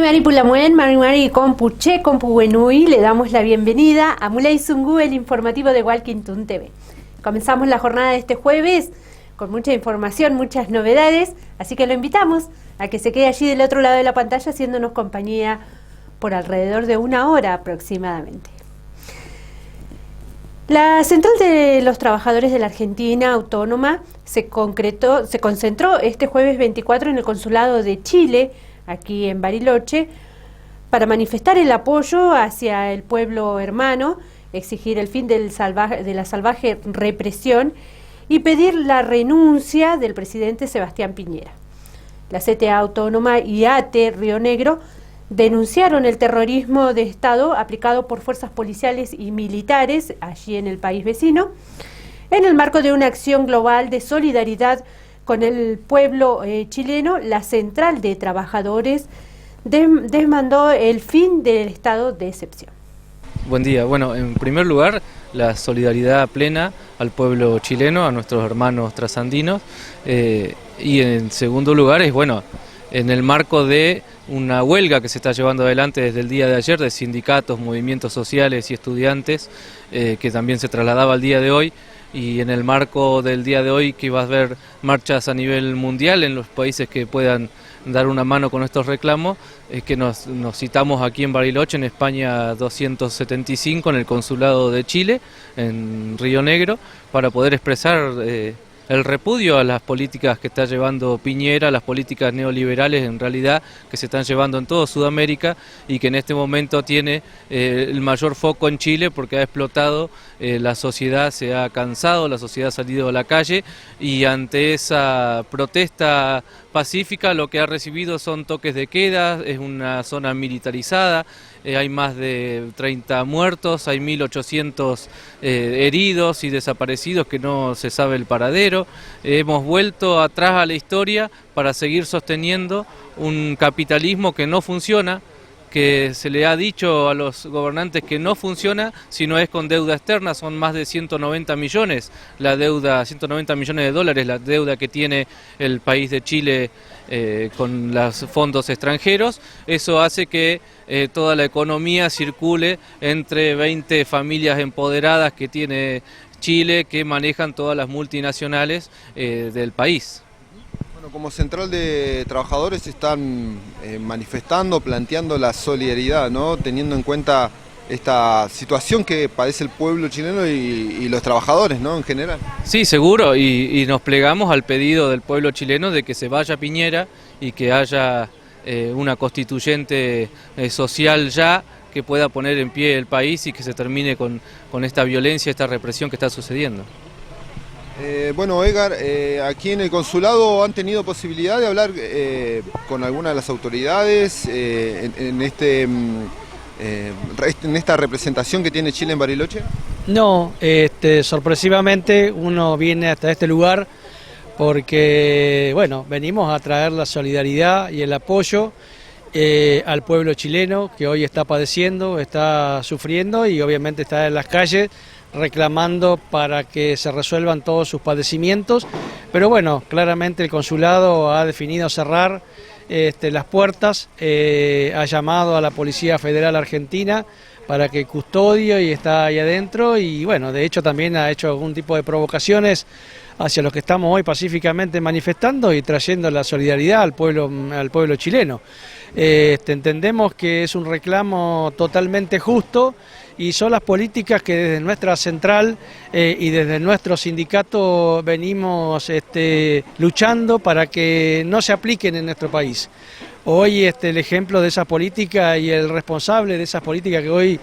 Mari Pulamuen, Mari Compuche, Compuwenui, le damos la bienvenida a Muley Zungu, el informativo de Walkington TV. Comenzamos la jornada de este jueves con mucha información, muchas novedades, así que lo invitamos a que se quede allí del otro lado de la pantalla haciéndonos compañía por alrededor de 1 hora aproximadamente. La Central de los Trabajadores de la Argentina Autónoma se concentró este jueves 24 en el Consulado de Chile, aquí en Bariloche, para manifestar el apoyo hacia el pueblo hermano, exigir el fin de la salvaje represión y pedir la renuncia del presidente Sebastián Piñera. La CTA Autónoma y ATE Río Negro denunciaron el terrorismo de Estado aplicado por fuerzas policiales y militares allí en el país vecino, en el marco de una acción global de solidaridad con el pueblo chileno. La Central de Trabajadores demandó el fin del estado de excepción. Buen día. Bueno, en primer lugar, la solidaridad plena al pueblo chileno, a nuestros hermanos trasandinos, y en segundo lugar es, bueno, en el marco de una huelga que se está llevando adelante desde el día de ayer de sindicatos, movimientos sociales y estudiantes, que también se trasladaba al día de hoy. Y en el marco del día de hoy que va a haber marchas a nivel mundial en los países que puedan dar una mano con estos reclamos, es que nos citamos aquí en Bariloche, en España 275, en el Consulado de Chile, en Río Negro, para poder expresar el repudio a las políticas que está llevando Piñera, las políticas neoliberales en realidad que se están llevando en toda Sudamérica y que en este momento tiene el mayor foco en Chile porque ha explotado, la sociedad se ha cansado, la sociedad ha salido a la calle y ante esa protesta pacífica lo que ha recibido son toques de queda, es una zona militarizada, hay más de 30 muertos, hay 1.800 heridos y desaparecidos que no se sabe el paradero. Hemos vuelto atrás a la historia para seguir sosteniendo un capitalismo que no funciona, que se le ha dicho a los gobernantes que no funciona si no es con deuda externa. Son más de 190 millones la deuda, 190 millones de dólares la deuda que tiene el país de Chile con los fondos extranjeros. Eso hace que toda la economía circule entre 20 familias empoderadas que tiene Chile, que manejan todas las multinacionales del país. Bueno, como Central de Trabajadores están manifestando, planteando la solidaridad, ¿no? Teniendo en cuenta esta situación que padece el pueblo chileno y los trabajadores, ¿no? En general. Sí, seguro, y nos plegamos al pedido del pueblo chileno de que se vaya Piñera y que haya una constituyente social ya que pueda poner en pie el país y que se termine con esta violencia, esta represión que está sucediendo. Bueno, Edgar, aquí en el consulado han tenido posibilidad de hablar con alguna de las autoridades en esta representación que tiene Chile en Bariloche. No, sorpresivamente uno viene hasta este lugar porque, bueno, venimos a traer la solidaridad y el apoyo al pueblo chileno que hoy está padeciendo, está sufriendo y obviamente está en las calles reclamando para que se resuelvan todos sus padecimientos, pero bueno, claramente el consulado ha definido cerrar las puertas, ha llamado a la Policía Federal Argentina para que custodie y está ahí adentro y bueno, de hecho también ha hecho algún tipo de provocaciones hacia los que estamos hoy pacíficamente manifestando y trayendo la solidaridad al pueblo chileno. Entendemos que es un reclamo totalmente justo y son las políticas que desde nuestra central y desde nuestro sindicato venimos luchando para que no se apliquen en nuestro país. Hoy el ejemplo de esa política y el responsable de esas políticas que hoy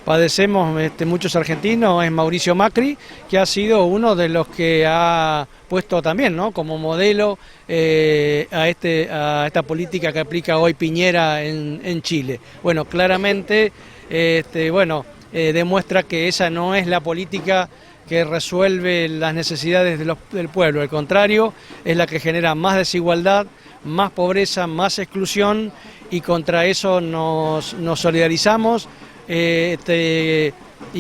padecemos muchos argentinos es Mauricio Macri, que ha sido uno de los que ha puesto también, ¿no?, como modelo a esta política que aplica hoy Piñera en Chile. Bueno, claramente demuestra que esa no es la política que resuelve las necesidades del pueblo, al contrario, es la que genera más desigualdad, más pobreza, más exclusión, y contra eso nos solidarizamos y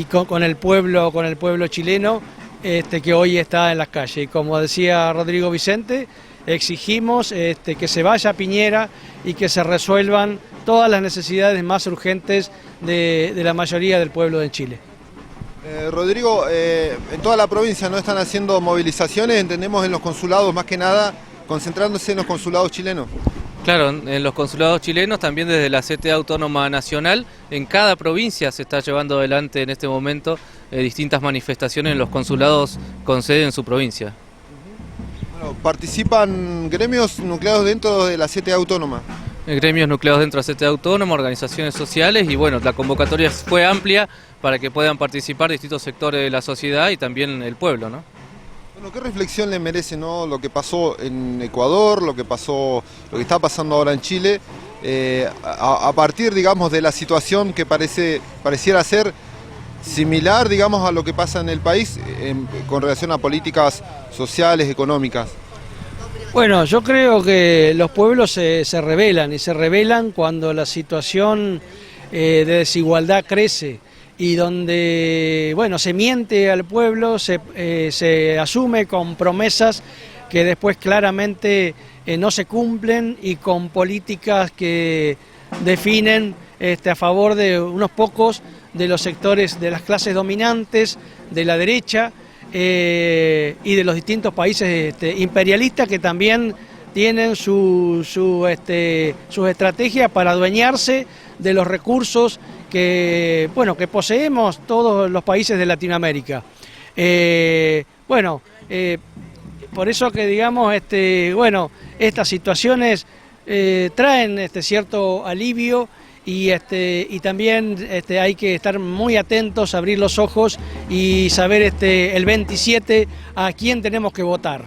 con el pueblo chileno que hoy está en las calles. Y como decía Rodrigo Vicente, exigimos que se vaya Piñera y que se resuelvan todas las necesidades más urgentes de la mayoría del pueblo de Chile. Rodrigo, en toda la provincia no están haciendo movilizaciones, entendemos en los consulados más que nada, concentrándose en los consulados chilenos. Claro, en los consulados chilenos, también desde la CTA Autónoma Nacional, en cada provincia se está llevando adelante en este momento distintas manifestaciones en los consulados con sede en su provincia. Bueno, ¿participan gremios nucleados dentro de la CTA Autónoma? Gremios nucleados dentro de la CTA Autónoma, organizaciones sociales, y bueno, la convocatoria fue amplia para que puedan participar distintos sectores de la sociedad y también el pueblo, ¿no? Bueno, ¿qué reflexión le merece, ¿no?, lo que pasó en Ecuador, lo que está pasando ahora en Chile, a partir, digamos, de la situación que pareciera ser similar, digamos, a lo que pasa en el país con relación a políticas sociales, económicas? Bueno, yo creo que los pueblos se rebelan, y se rebelan cuando la situación de desigualdad crece y donde, bueno, se miente al pueblo, se asume con promesas que después claramente no se cumplen, y con políticas que definen a favor de unos pocos de los sectores de las clases dominantes, de la derecha, y de los distintos países imperialistas que también tienen sus estrategias para adueñarse de los recursos que poseemos todos los países de Latinoamérica. Por eso que digamos, estas situaciones traen cierto alivio. Y también hay que estar muy atentos, abrir los ojos y saber el 27 a quién tenemos que votar.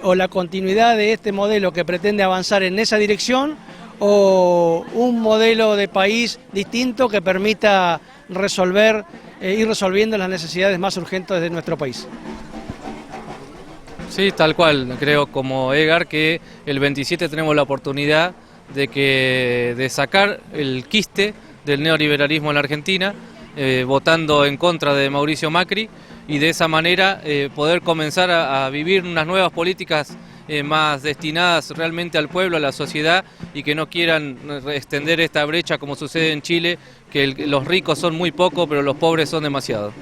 O la continuidad de este modelo que pretende avanzar en esa dirección, o un modelo de país distinto que permita ir resolviendo las necesidades más urgentes de nuestro país. Sí, tal cual, creo como Edgar que el 27 tenemos la oportunidad de sacar el quiste del neoliberalismo en la Argentina, votando en contra de Mauricio Macri, y de esa manera poder comenzar a vivir unas nuevas políticas más destinadas realmente al pueblo, a la sociedad, y que no quieran extender esta brecha como sucede en Chile, que los ricos son muy pocos pero los pobres son demasiados.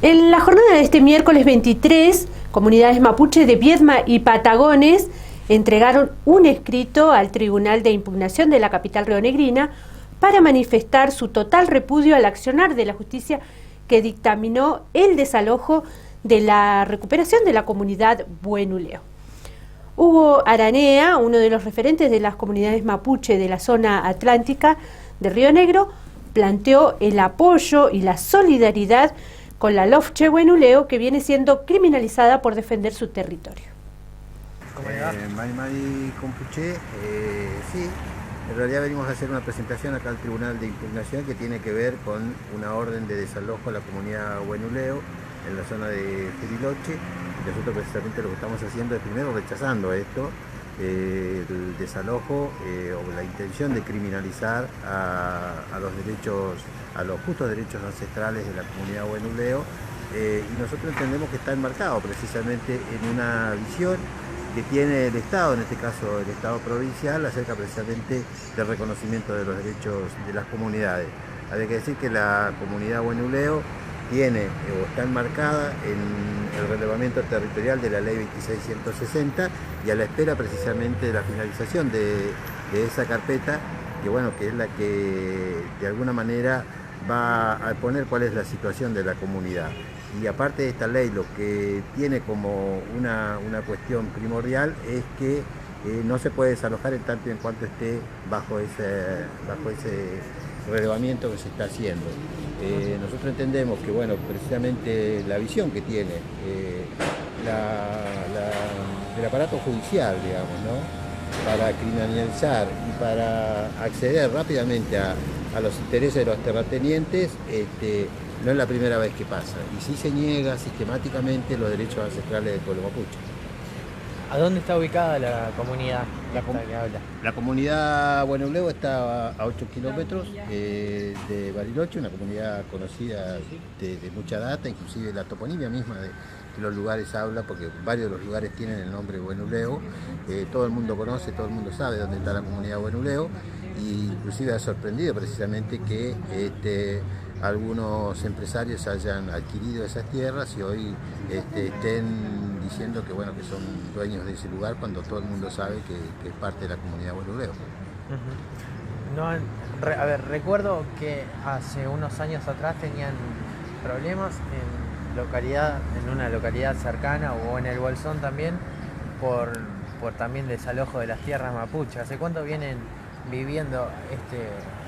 En la jornada de este miércoles 23, comunidades mapuche de Viedma y Patagones entregaron un escrito al Tribunal de Impugnación de la capital rionegrina para manifestar su total repudio al accionar de la justicia que dictaminó el desalojo de la recuperación de la comunidad Buenuleo. Hugo Aranea, uno de los referentes de las comunidades mapuche de la zona atlántica de Río Negro, planteó el apoyo y la solidaridad con la Lofche Buenuleo, que viene siendo criminalizada por defender su territorio. Mari Compuche, sí, en realidad venimos a hacer una presentación acá al Tribunal de Impugnación que tiene que ver con una orden de desalojo a la comunidad Buenuleo en la zona de Bariloche. Nosotros precisamente lo que estamos haciendo es primero rechazando esto, el desalojo o la intención de criminalizar a los justos derechos ancestrales de la comunidad Buenuleo, y nosotros entendemos que está enmarcado precisamente en una visión que tiene el Estado, en este caso el Estado provincial, acerca precisamente del reconocimiento de los derechos de las comunidades. Hay que decir que la comunidad Buenuleo tiene o está enmarcada en el relevamiento territorial de la ley 2660, y a la espera precisamente de la finalización de esa carpeta, que es la que de alguna manera va a poner cuál es la situación de la comunidad. Y aparte de esta ley, lo que tiene como una cuestión primordial es que no se puede desalojar en tanto y en cuanto esté bajo ese relevamiento que se está haciendo. Nosotros entendemos que, bueno, precisamente la visión que tiene el aparato judicial, digamos, ¿no?, para criminalizar y para acceder rápidamente a los intereses de los terratenientes, no es la primera vez que pasa. Y sí se niega sistemáticamente los derechos ancestrales del pueblo mapuche. ¿A dónde está ubicada la comunidad que habla? La comunidad Buenulevo está a 8 kilómetros de Bariloche, una comunidad conocida de mucha data, inclusive la toponimia misma de los lugares habla, porque varios de los lugares tienen el nombre Buenulevo. Todo el mundo conoce, todo el mundo sabe dónde está la comunidad Buenulevo, y inclusive ha sorprendido precisamente que algunos empresarios hayan adquirido esas tierras y hoy estén diciendo que, bueno, que son dueños de ese lugar, cuando todo el mundo sabe que es parte de la comunidad Buenulevo. No, a ver, recuerdo que hace unos años atrás tenían problemas en una localidad cercana o en el Bolsón también por también desalojo de las tierras mapuche. ¿Hace cuánto vienen viviendo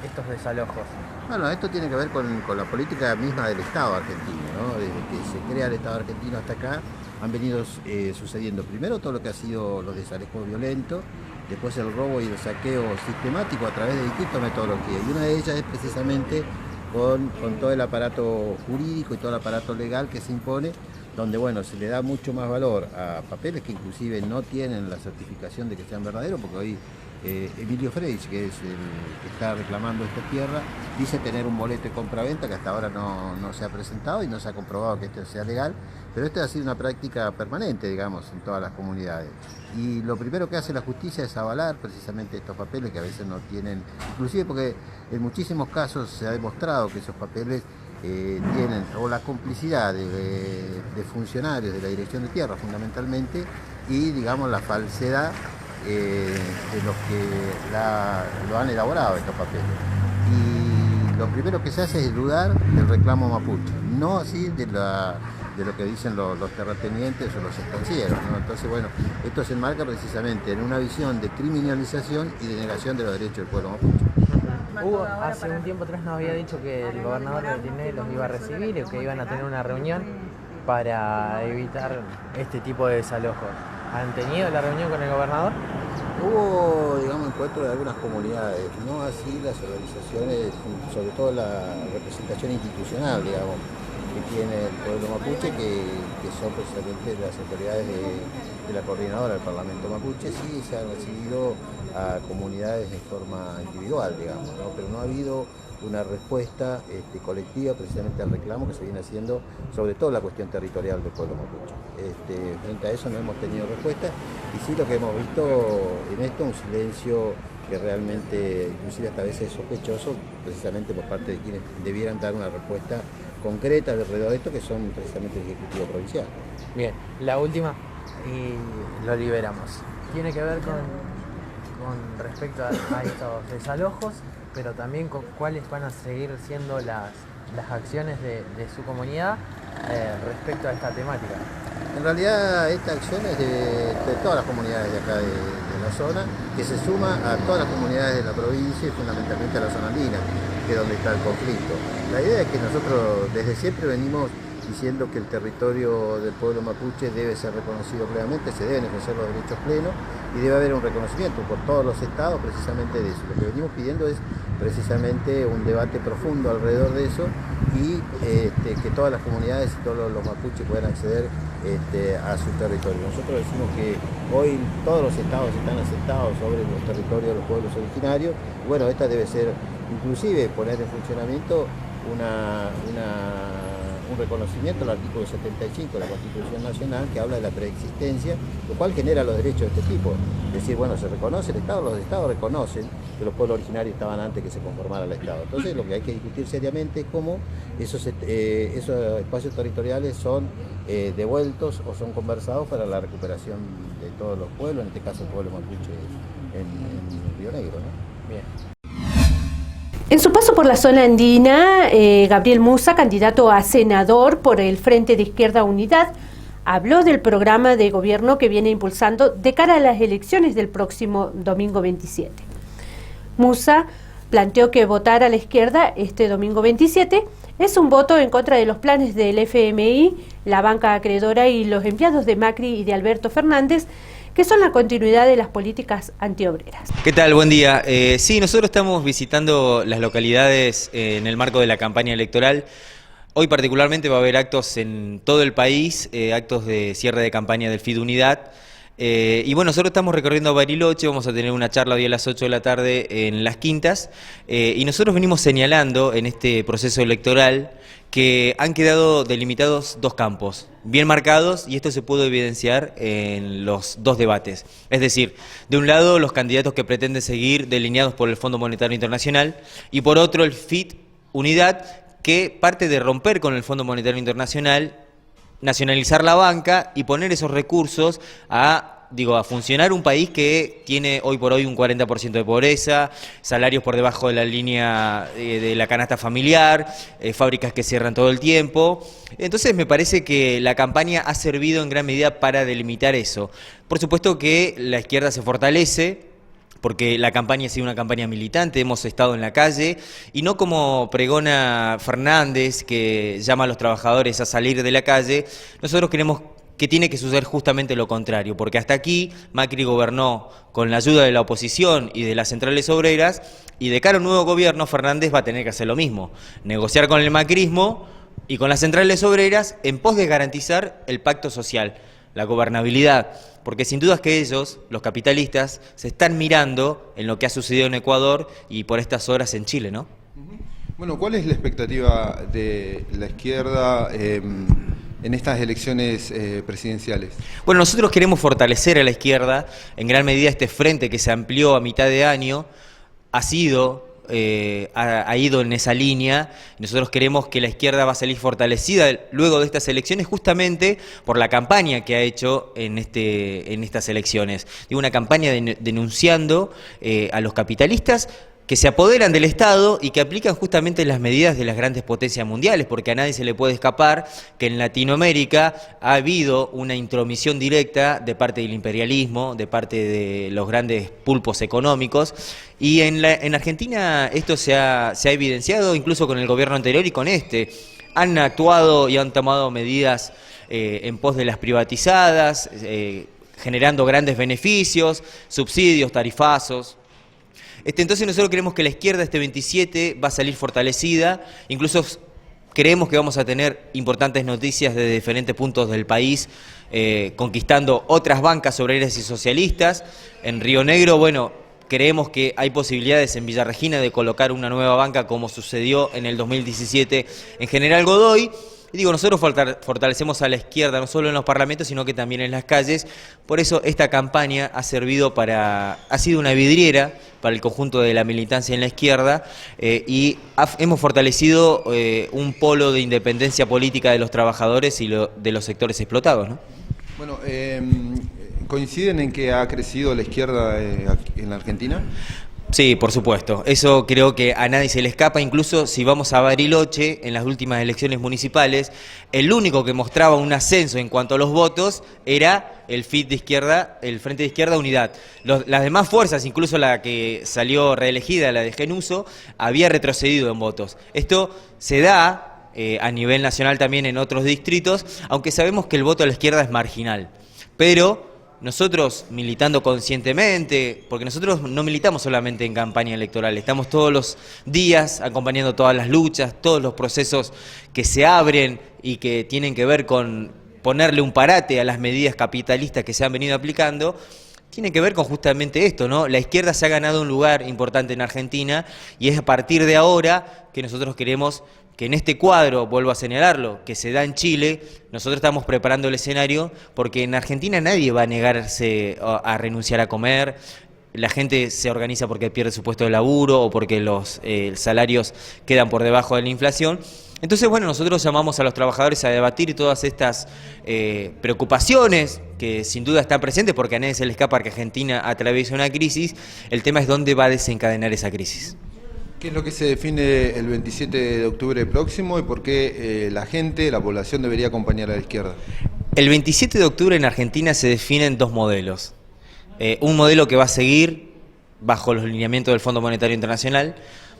estos desalojos? Bueno, esto tiene que ver con la política misma del Estado argentino, ¿no? Desde que se crea el Estado argentino hasta acá han venido sucediendo primero todo lo que ha sido los desalojos violentos, después el robo y el saqueo sistemático a través de distintas metodologías, y una de ellas es precisamente con todo el aparato jurídico y todo el aparato legal que se impone, donde, bueno, se le da mucho más valor a papeles que inclusive no tienen la certificación de que sean verdaderos, porque hoy Emilio Freyes, que es el que está reclamando esta tierra, dice tener un boleto de compraventa que hasta ahora no se ha presentado y no se ha comprobado que esto sea legal, pero esto ha sido una práctica permanente, digamos, en todas las comunidades. Y lo primero que hace la justicia es avalar precisamente estos papeles que a veces no tienen, inclusive porque en muchísimos casos se ha demostrado que esos papeles tienen o la complicidad de funcionarios de la Dirección de Tierra fundamentalmente, y, digamos, la falsedad de los que lo han elaborado estos papeles. Y lo primero que se hace es dudar del reclamo mapuche, no así de lo que dicen los terratenientes o los estancieros, ¿no? Entonces, bueno, esto se enmarca precisamente en una visión de criminalización y de negación de los derechos del pueblo mapuche. Hace un tiempo atrás nos había dicho que el gobernador de Tinelli los iba a recibir y que iban a tener una reunión para evitar este tipo de desalojos. ¿Han tenido la reunión con el gobernador? Hubo, digamos, encuentros de algunas comunidades, no así las organizaciones, sobre todo la representación institucional, digamos, que tiene el pueblo mapuche, que son precisamente las autoridades de la coordinadora del Parlamento mapuche. Sí se han recibido a comunidades de forma individual, digamos, ¿no? Pero no ha habido una respuesta colectiva precisamente al reclamo que se viene haciendo, sobre todo la cuestión territorial del pueblo mapuche. Frente a eso no hemos tenido respuesta, y sí lo que hemos visto en esto, un silencio que realmente inclusive hasta a veces es sospechoso, precisamente por parte de quienes debieran dar una respuesta concreta alrededor de esto, que son precisamente el Ejecutivo Provincial. Bien, la última y lo liberamos. Tiene que ver con respecto a estos desalojos, pero también con cuáles van a seguir siendo las acciones de su comunidad respecto a esta temática. En realidad esta acción es de todas las comunidades de acá de la zona, que se suma a todas las comunidades de la provincia y fundamentalmente a la zona andina, que es donde está el conflicto. La idea es que nosotros desde siempre venimos diciendo que el territorio del pueblo mapuche debe ser reconocido plenamente, se deben ejercer los derechos plenos y debe haber un reconocimiento por todos los estados precisamente de eso. Lo que venimos pidiendo es precisamente un debate profundo alrededor de eso, y que todas las comunidades y todos los mapuches puedan acceder a su territorio. Nosotros decimos que hoy todos los estados están asentados sobre los territorios de los pueblos originarios. Bueno, esta debe ser, inclusive poner en funcionamiento un reconocimiento al artículo 75 de la Constitución Nacional, que habla de la preexistencia, lo cual genera los derechos de este tipo. Es decir, bueno, se reconoce el Estado, los Estados reconocen que los pueblos originarios estaban antes que se conformara el Estado. Entonces, lo que hay que discutir seriamente es cómo esos espacios territoriales son devueltos o son conversados para la recuperación de todos los pueblos, en este caso el pueblo mapuche en Río Negro, ¿no? Bien. En su paso por la zona andina, Gabriel Musa, candidato a senador por el Frente de Izquierda Unidad, habló del programa de gobierno que viene impulsando de cara a las elecciones del próximo domingo 27. Musa planteó que votar a la izquierda este domingo 27 es un voto en contra de los planes del FMI, la banca acreedora y los empleados de Macri y de Alberto Fernández, que son la continuidad de las políticas antiobreras. ¿Qué tal? Buen día. Sí, nosotros estamos visitando las localidades en el marco de la campaña electoral. Hoy particularmente va a haber actos en todo el país, actos de cierre de campaña del FID Unidad. Y bueno, nosotros estamos recorriendo Bariloche, vamos a tener una charla hoy a las 8 de la tarde en Las Quintas, y nosotros venimos señalando en este proceso electoral que han quedado delimitados dos campos, bien marcados, y esto se pudo evidenciar en los dos debates. Es decir, de un lado los candidatos que pretenden seguir delineados por el Fondo Monetario Internacional, y por otro el FID Unidad, que parte de romper con el Fondo Monetario Internacional, nacionalizar la banca y poner esos recursos a funcionar un país que tiene hoy por hoy un 40% de pobreza, salarios por debajo de la línea de la canasta familiar, fábricas que cierran todo el tiempo. Entonces me parece que la campaña ha servido en gran medida para delimitar eso. Por supuesto que la izquierda se fortalece, porque la campaña ha sido una campaña militante, hemos estado en la calle, y no como pregona Fernández, que llama a los trabajadores a salir de la calle. Nosotros creemos que tiene que suceder justamente lo contrario, porque hasta aquí Macri gobernó con la ayuda de la oposición y de las centrales obreras, y de cara a un nuevo gobierno Fernández va a tener que hacer lo mismo, negociar con el macrismo y con las centrales obreras en pos de garantizar el pacto social, la gobernabilidad, porque sin dudas que ellos, los capitalistas, se están mirando en lo que ha sucedido en Ecuador y por estas horas en Chile, ¿no? Bueno, ¿cuál es la expectativa de la izquierda en estas elecciones presidenciales? Bueno, nosotros queremos fortalecer a la izquierda, en gran medida este frente que se amplió a mitad de año, ha ido en esa línea. Nosotros queremos que la izquierda va a salir fortalecida luego de estas elecciones justamente por la campaña que ha hecho en estas elecciones. Digo, una campaña denunciando a los capitalistas que se apoderan del Estado y que aplican justamente las medidas de las grandes potencias mundiales, porque a nadie se le puede escapar que en Latinoamérica ha habido una intromisión directa de parte del imperialismo, de parte de los grandes pulpos económicos, y en Argentina esto se ha evidenciado incluso con el gobierno anterior y con este. Han actuado y han tomado medidas en pos de las privatizadas, generando grandes beneficios, subsidios, tarifazos. Entonces nosotros creemos que la izquierda este 27 va a salir fortalecida, incluso creemos que vamos a tener importantes noticias de diferentes puntos del país, conquistando otras bancas obreras y socialistas. En Río Negro, bueno, creemos que hay posibilidades en Villa Regina de colocar una nueva banca como sucedió en el 2017 en General Godoy. Y nosotros fortalecemos a la izquierda no solo en los parlamentos, sino que también en las calles. Por eso esta campaña ha sido una vidriera para el conjunto de la militancia en la izquierda, y hemos fortalecido un polo de independencia política de los trabajadores y de los sectores explotados, ¿no? Bueno, ¿coinciden en que ha crecido la izquierda en la Argentina? Sí, por supuesto. Eso creo que a nadie se le escapa. Incluso si vamos a Bariloche, en las últimas elecciones municipales, el único que mostraba un ascenso en cuanto a los votos era el FID de izquierda, el Frente de Izquierda Unidad. Las demás fuerzas, incluso la que salió reelegida, la de Genuso, había retrocedido en votos. Esto se da a nivel nacional también en otros distritos, aunque sabemos que el voto a la izquierda es marginal. Pero nosotros, militando conscientemente, porque nosotros no militamos solamente en campaña electoral, estamos todos los días acompañando todas las luchas, todos los procesos que se abren y que tienen que ver con ponerle un parate a las medidas capitalistas que se han venido aplicando, tiene que ver con justamente esto, ¿no? La izquierda se ha ganado un lugar importante en Argentina y es a partir de ahora que nosotros queremos que en este cuadro, vuelvo a señalarlo, que se da en Chile, nosotros estamos preparando el escenario porque en Argentina nadie va a negarse a renunciar a comer. La gente se organiza porque pierde su puesto de laburo o porque los salarios quedan por debajo de la inflación. Entonces, bueno, nosotros llamamos a los trabajadores a debatir todas estas preocupaciones que sin duda están presentes porque a nadie se le escapa que Argentina atraviesa una crisis. El tema es dónde va a desencadenar esa crisis. ¿Qué es lo que se define el 27 de octubre próximo y por qué la población debería acompañar a la izquierda? El 27 de octubre en Argentina se definen dos modelos. Un modelo que va a seguir bajo los lineamientos del Fondo Monetario Internacional.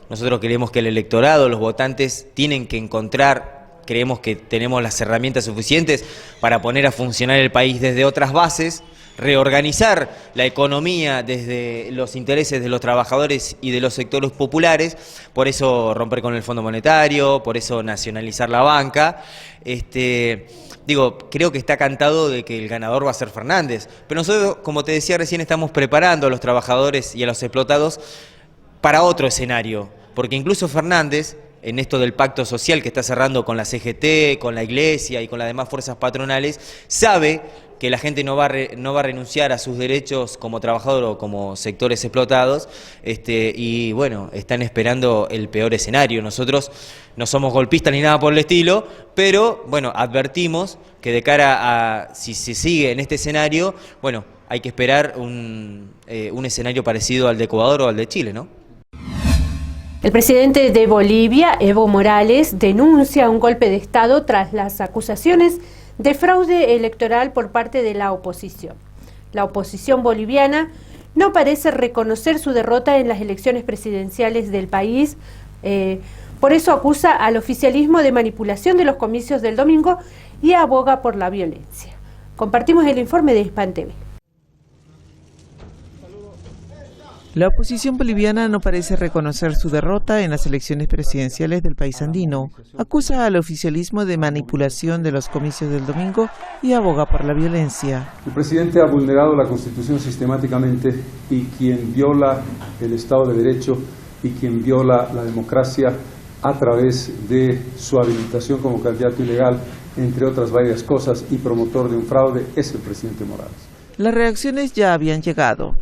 Nosotros creemos que el electorado, los votantes, tienen que encontrar, creemos que tenemos las herramientas suficientes para poner a funcionar el país desde otras bases, reorganizar la economía desde los intereses de los trabajadores y de los sectores populares, por eso romper con el Fondo Monetario, por eso nacionalizar la banca. Creo que está cantado de que el ganador va a ser Fernández, pero nosotros, como te decía recién, estamos preparando a los trabajadores y a los explotados para otro escenario, porque incluso Fernández, en esto del pacto social que está cerrando con la CGT, con la Iglesia y con las demás fuerzas patronales, sabe que la gente no va a renunciar a sus derechos como trabajador o como sectores explotados, y bueno, están esperando el peor escenario. Nosotros no somos golpistas ni nada por el estilo, pero bueno, advertimos que de cara a si se sigue en este escenario, bueno, hay que esperar un escenario parecido al de Ecuador o al de Chile, ¿no? El presidente de Bolivia, Evo Morales, denuncia un golpe de Estado tras las acusaciones de fraude electoral por parte de la oposición. La oposición boliviana no parece reconocer su derrota en las elecciones presidenciales del país, por eso acusa al oficialismo de manipulación de los comicios del domingo y aboga por la violencia. Compartimos el informe de Hispan TV. La oposición boliviana no parece reconocer su derrota en las elecciones presidenciales del país andino. Acusa al oficialismo de manipulación de los comicios del domingo y aboga por la violencia. El presidente ha vulnerado la Constitución sistemáticamente y quien viola el Estado de Derecho y quien viola la democracia a través de su habilitación como candidato ilegal, entre otras varias cosas, y promotor de un fraude, es el presidente Morales. Las reacciones ya habían llegado.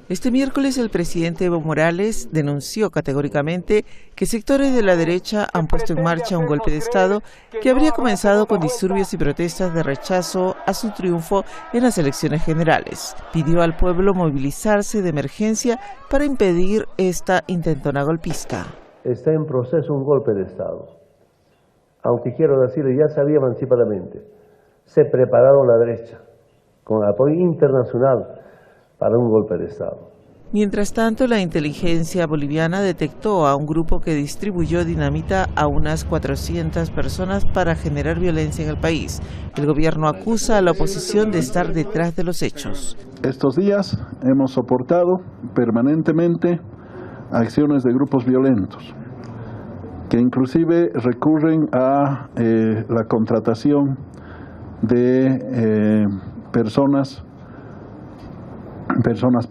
Este miércoles el presidente Evo Morales denunció categóricamente que sectores de la derecha han puesto en marcha un golpe de Estado que habría comenzado con disturbios y protestas de rechazo a su triunfo en las elecciones generales. Pidió al pueblo movilizarse de emergencia para impedir esta intentona golpista. Está en proceso un golpe de Estado. Aunque quiero decirle, ya sabía anticipadamente, se prepararon la derecha con apoyo internacional para un golpe de Estado. Mientras tanto, la inteligencia boliviana detectó a un grupo que distribuyó dinamita a unas 400 personas para generar violencia en el país. El gobierno acusa a la oposición de estar detrás de los hechos. Estos días hemos soportado permanentemente acciones de grupos violentos que inclusive recurren a la contratación de personas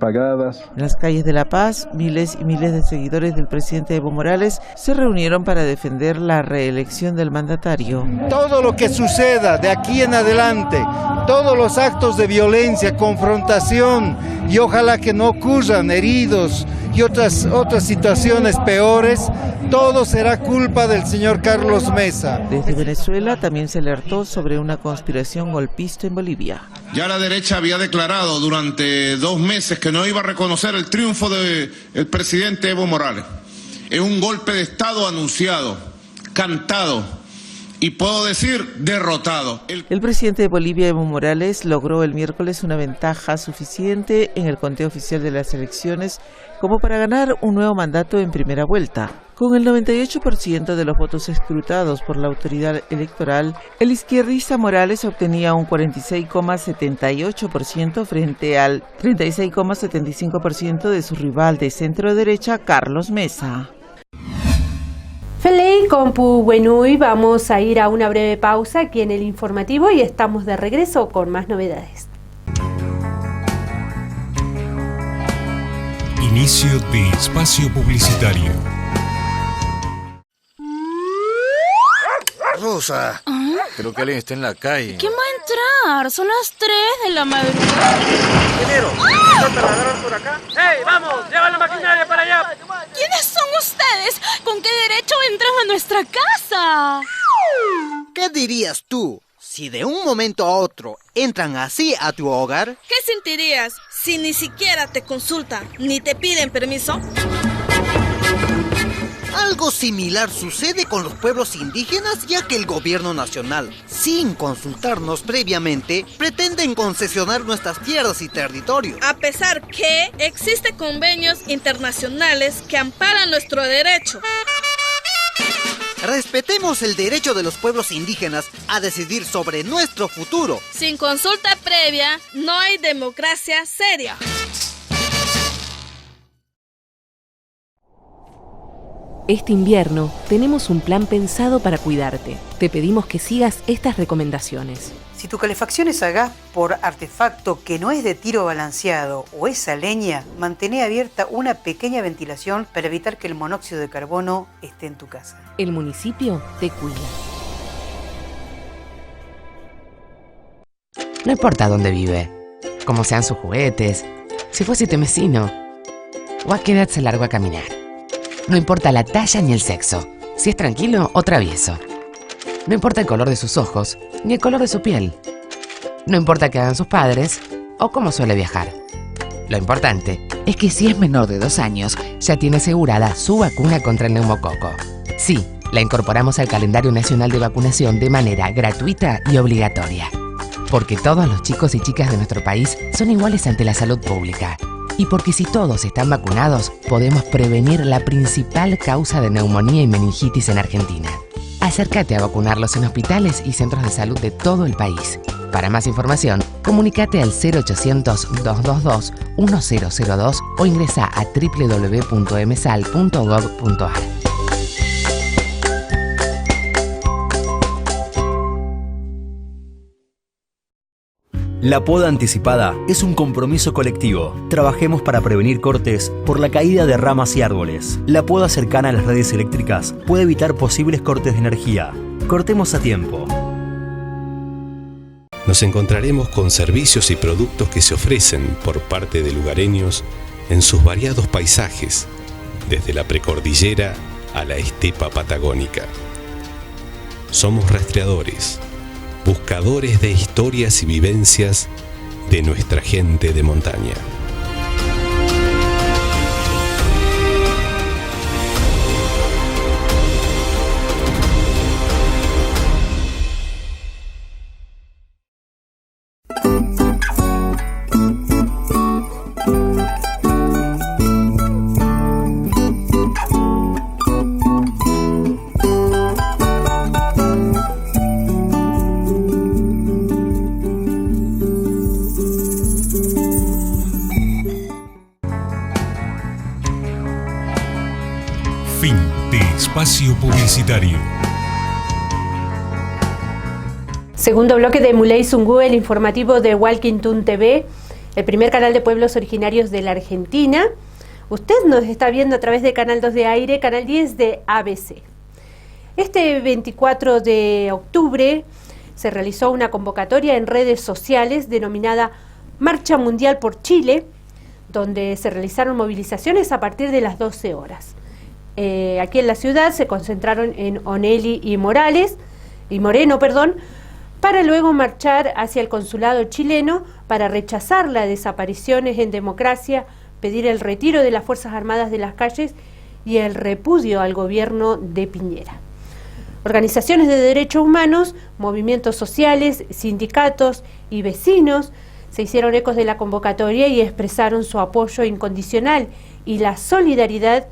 pagadas. En las calles de La Paz, miles y miles de seguidores del presidente Evo Morales se reunieron para defender la reelección del mandatario. Todo lo que suceda de aquí en adelante, todos los actos de violencia, confrontación, y ojalá que no ocurran heridos y otras situaciones peores, todo será culpa del señor Carlos Mesa. Desde Venezuela también se alertó sobre una conspiración golpista en Bolivia. Ya la derecha había declarado durante 2 meses que no iba a reconocer el triunfo del presidente Evo Morales. Es un golpe de Estado anunciado, cantado y puedo decir derrotado. El presidente de Bolivia, Evo Morales, logró el miércoles una ventaja suficiente en el conteo oficial de las elecciones como para ganar un nuevo mandato en primera vuelta. Con el 98% de los votos escrutados por la autoridad electoral, el izquierdista Morales obtenía un 46,78% frente al 36,75% de su rival de centro derecha, Carlos Mesa. Felei Compu Buenui, vamos a ir a una breve pausa aquí en el informativo y estamos de regreso con más novedades. Inicio de espacio publicitario. Rosa, creo que alguien está en la calle. ¿Quién va a entrar? Son las 3 de la madrugada. Ingeniero, ¿no te la agarran por acá? ¡Hey, vamos! ¡Lleva la maquinaria para allá! ¿Quiénes son ustedes? ¿Con qué derecho entran a nuestra casa? ¿Qué dirías tú si de un momento a otro entran así a tu hogar? ¿Qué sentirías si ni siquiera te consultan ni te piden permiso? Algo similar sucede con los pueblos indígenas, ya que el gobierno nacional, sin consultarnos previamente, pretenden concesionar nuestras tierras y territorios. A pesar que existen convenios internacionales que amparan nuestro derecho. Respetemos el derecho de los pueblos indígenas a decidir sobre nuestro futuro. Sin consulta previa, no hay democracia seria. Este invierno tenemos un plan pensado para cuidarte. Te pedimos que sigas estas recomendaciones. Si tu calefacción es a gas por artefacto que no es de tiro balanceado o es a leña, mantén abierta una pequeña ventilación para evitar que el monóxido de carbono esté en tu casa. El municipio te cuida. No importa dónde vive, cómo sean sus juguetes, si fue sitemesino o a qué edad se largó a caminar. No importa la talla ni el sexo, si es tranquilo o travieso. No importa el color de sus ojos, ni el color de su piel. No importa qué hagan sus padres o cómo suele viajar. Lo importante es que si es menor de 2 años, ya tiene asegurada su vacuna contra el neumococo. Sí, la incorporamos al calendario nacional de vacunación de manera gratuita y obligatoria. Porque todos los chicos y chicas de nuestro país son iguales ante la salud pública. Y porque si todos están vacunados, podemos prevenir la principal causa de neumonía y meningitis en Argentina. Acércate a vacunarlos en hospitales y centros de salud de todo el país. Para más información, comunícate al 0800-222-1002 o ingresa a www.msal.gov.ar. La poda anticipada es un compromiso colectivo. Trabajemos para prevenir cortes por la caída de ramas y árboles. La poda cercana a las redes eléctricas puede evitar posibles cortes de energía. Cortemos a tiempo. Nos encontraremos con servicios y productos que se ofrecen por parte de lugareños en sus variados paisajes, desde la precordillera a la estepa patagónica. Somos rastreadores, buscadores de historias y vivencias de nuestra gente de montaña. Fin de espacio publicitario. Segundo bloque de Muley Zungu, el informativo de Walking Toon TV, el primer canal de pueblos originarios de la Argentina. Usted nos está viendo a través de Canal 2 de Aire, Canal 10 de ABC. Este 24 de octubre se realizó una convocatoria en redes sociales denominada Marcha Mundial por Chile, donde se realizaron movilizaciones a partir de las 12 horas. Aquí en la ciudad se concentraron en Onelli y Moreno, para luego marchar hacia el consulado chileno para rechazar las desapariciones en democracia, pedir el retiro de las Fuerzas Armadas de las calles y el repudio al gobierno de Piñera. Organizaciones de derechos humanos, movimientos sociales, sindicatos y vecinos se hicieron ecos de la convocatoria y expresaron su apoyo incondicional y la solidaridad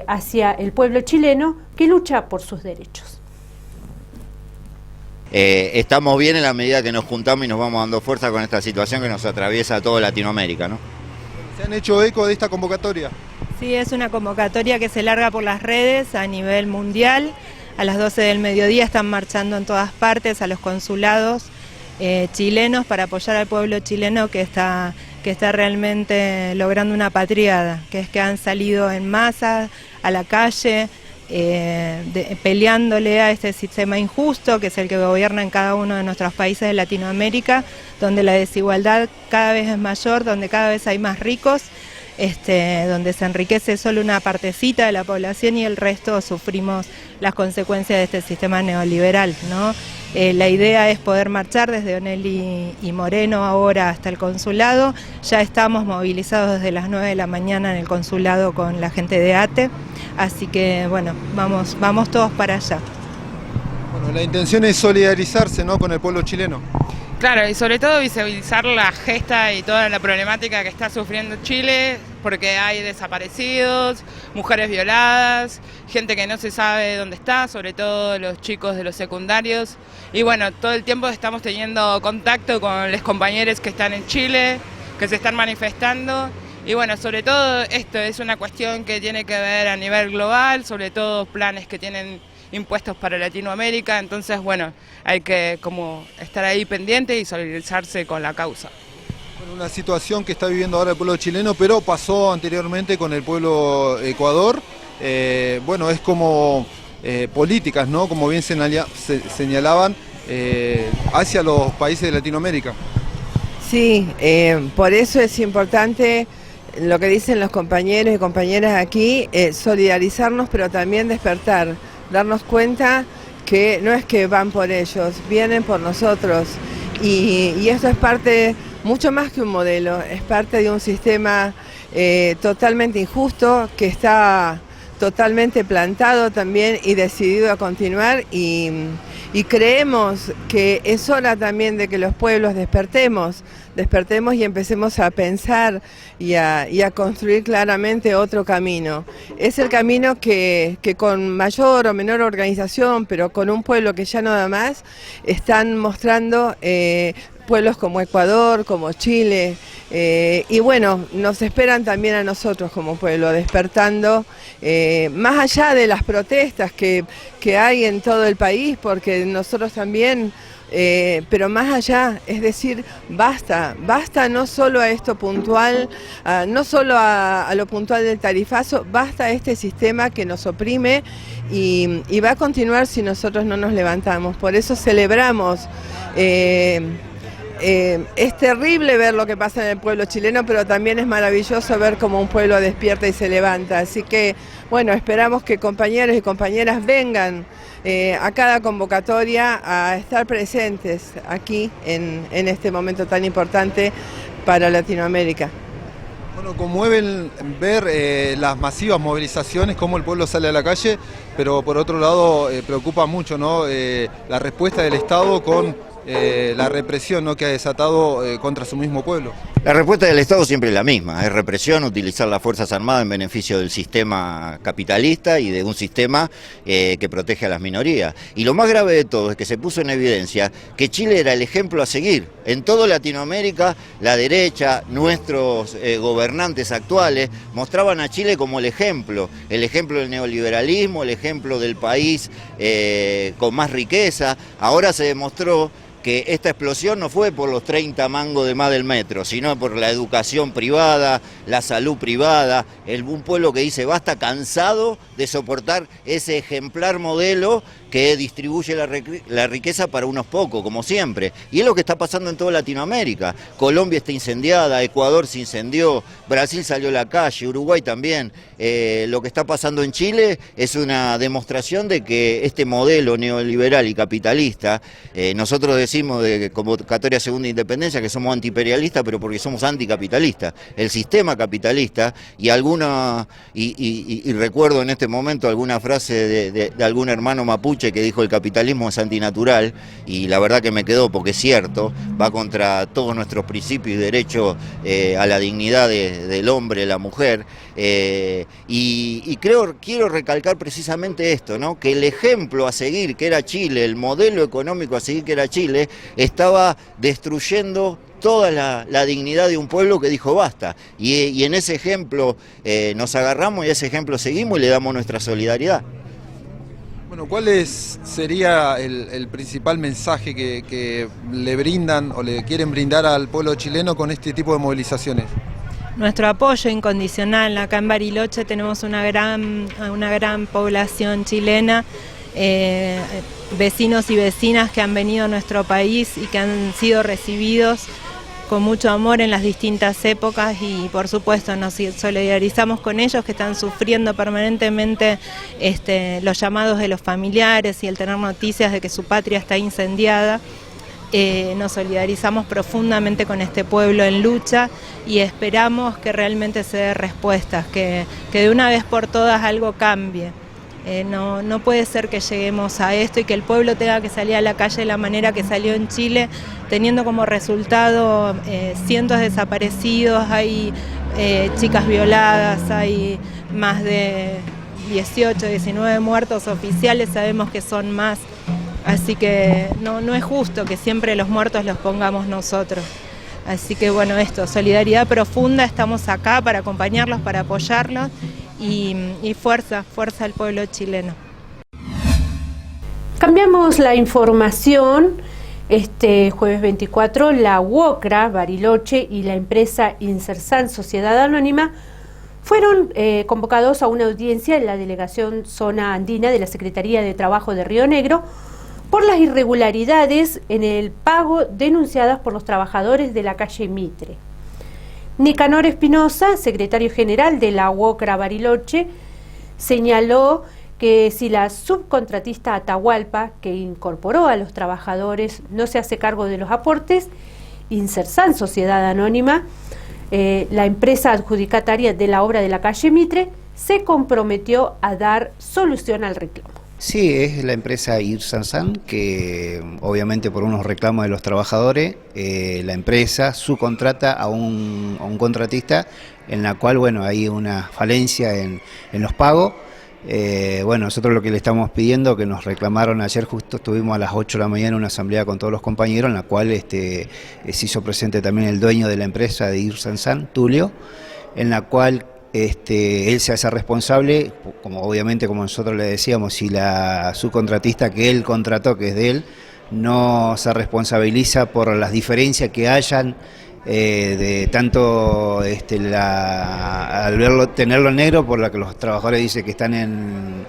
hacia el pueblo chileno que lucha por sus derechos. Estamos bien en la medida que nos juntamos y nos vamos dando fuerza con esta situación que nos atraviesa a toda Latinoamérica, ¿no? ¿Se han hecho eco de esta convocatoria? Sí, es una convocatoria que se larga por las redes a nivel mundial. A las 12 del mediodía están marchando en todas partes a los consulados chilenos para apoyar al pueblo chileno que está realmente logrando una patriada, que es que han salido en masa a la calle peleándole a este sistema injusto que es el que gobierna en cada uno de nuestros países de Latinoamérica, donde la desigualdad cada vez es mayor, donde cada vez hay más ricos, donde se enriquece solo una partecita de la población y el resto sufrimos las consecuencias de este sistema neoliberal, ¿no? La idea es poder marchar desde Onelli y Moreno ahora hasta el consulado. Ya estamos movilizados desde las 9 de la mañana en el consulado con la gente de ATE, así que bueno, vamos todos para allá. Bueno, la intención es solidarizarse, ¿no?, con el pueblo chileno. Claro, y sobre todo visibilizar la gesta y toda la problemática que está sufriendo Chile, porque hay desaparecidos, mujeres violadas, gente que no se sabe dónde está, sobre todo los chicos de los secundarios. Y bueno, todo el tiempo estamos teniendo contacto con los compañeros que están en Chile, que se están manifestando. Y bueno, sobre todo esto es una cuestión que tiene que ver a nivel global, sobre todo planes que tienen impuestos para Latinoamérica, entonces bueno, hay que como estar ahí pendiente y solidarizarse con la causa. Bueno, una situación que está viviendo ahora el pueblo chileno, pero pasó anteriormente con el pueblo Ecuador. Bueno, es como políticas, ¿no?, como bien señalaban, hacia los países de Latinoamérica. Sí, por eso es importante lo que dicen los compañeros y compañeras aquí, solidarizarnos, pero también despertar. Darnos cuenta que no es que van por ellos, vienen por nosotros y esto es parte, mucho más que un modelo, es parte de un sistema totalmente injusto que está totalmente plantado también y decidido a continuar y creemos que es hora también de que los pueblos despertemos y empecemos a pensar y a construir claramente otro camino. Es el camino que con mayor o menor organización, pero con un pueblo que ya no da más, están mostrando pueblos como Ecuador, como Chile, y bueno, nos esperan también a nosotros como pueblo, despertando, más allá de las protestas que hay en todo el país, porque nosotros también, pero más allá, es decir, basta no solo a esto puntual, no solo a lo puntual del tarifazo, basta a este sistema que nos oprime y va a continuar si nosotros no nos levantamos. Por eso celebramos. Es terrible ver lo que pasa en el pueblo chileno, pero también es maravilloso ver cómo un pueblo despierta y se levanta. Así que, bueno, esperamos que compañeros y compañeras vengan a cada convocatoria a estar presentes aquí en este momento tan importante para Latinoamérica. Bueno, conmueven ver las masivas movilizaciones, cómo el pueblo sale a la calle, pero por otro lado preocupa mucho, ¿no?, la respuesta del Estado con la represión, ¿no?, que ha desatado contra su mismo pueblo. La respuesta del Estado siempre es la misma, es represión, utilizar las Fuerzas Armadas en beneficio del sistema capitalista y de un sistema que protege a las minorías. Y lo más grave de todo es que se puso en evidencia que Chile era el ejemplo a seguir. En toda Latinoamérica, la derecha, nuestros gobernantes actuales, mostraban a Chile como el ejemplo del neoliberalismo, el ejemplo del país con más riqueza. Ahora se demostró que esta explosión no fue por los 30 mangos de más del metro, sino por la educación privada, la salud privada, un pueblo que dice basta, cansado de soportar ese ejemplar modelo que distribuye la riqueza para unos pocos, como siempre. Y es lo que está pasando en toda Latinoamérica. Colombia está incendiada, Ecuador se incendió, Brasil salió a la calle, Uruguay también. Lo que está pasando en Chile es una demostración de que este modelo neoliberal y capitalista, nosotros decimos de Convocatoria Segunda Independencia que somos antiimperialistas, pero porque somos anticapitalistas. El sistema capitalista y recuerdo en este momento alguna frase de algún hermano mapuche que dijo el capitalismo es antinatural, y la verdad que me quedó porque es cierto, va contra todos nuestros principios y derechos a la dignidad del hombre, la mujer, y quiero recalcar precisamente esto, ¿no?, que el ejemplo a seguir que era Chile, el modelo económico a seguir que era Chile, estaba destruyendo toda la dignidad de un pueblo que dijo basta, y en ese ejemplo nos agarramos y a ese ejemplo seguimos y le damos nuestra solidaridad. Bueno, ¿cuál sería el principal mensaje que le brindan o le quieren brindar al pueblo chileno con este tipo de movilizaciones? Nuestro apoyo incondicional. Acá en Bariloche tenemos una gran población chilena, vecinos y vecinas que han venido a nuestro país y que han sido recibidos con mucho amor en las distintas épocas y por supuesto nos solidarizamos con ellos que están sufriendo permanentemente los llamados de los familiares y el tener noticias de que su patria está incendiada. Nos solidarizamos profundamente con este pueblo en lucha y esperamos que realmente se dé respuestas, que de una vez por todas algo cambie. No puede ser que lleguemos a esto y que el pueblo tenga que salir a la calle de la manera que salió en Chile, teniendo como resultado cientos de desaparecidos, hay chicas violadas, hay más de 18, 19 muertos oficiales, sabemos que son más. Así que no es justo que siempre los muertos los pongamos nosotros. Así que bueno, solidaridad profunda, estamos acá para acompañarlos, para apoyarlos y fuerza al pueblo chileno. Cambiamos la información. Este jueves 24, la UOCRA, Bariloche y la empresa Insersan Sociedad Anónima fueron convocados a una audiencia en la Delegación Zona Andina de la Secretaría de Trabajo de Río Negro por las irregularidades en el pago denunciadas por los trabajadores de la calle Mitre. Nicanor Espinosa, secretario general de la UOCRA Bariloche, señaló que si la subcontratista Atahualpa, que incorporó a los trabajadores, no se hace cargo de los aportes, Insersan Sociedad Anónima, la empresa adjudicataria de la obra de la calle Mitre, se comprometió a dar solución al reclamo. Sí, es la empresa Insersan que obviamente por unos reclamos de los trabajadores, la empresa subcontrata a un contratista en la cual hay una falencia en los pagos. Nosotros lo que le estamos pidiendo, que nos reclamaron ayer, justo estuvimos a las 8 de la mañana en una asamblea con todos los compañeros, en la cual se hizo presente también el dueño de la empresa de Insersan, Tulio, en la cual él se hace responsable, como nosotros le decíamos, si la subcontratista que él contrató, que es de él, no se responsabiliza por las diferencias que hayan de tanto al tenerlo en negro, por la que los trabajadores dicen que están en...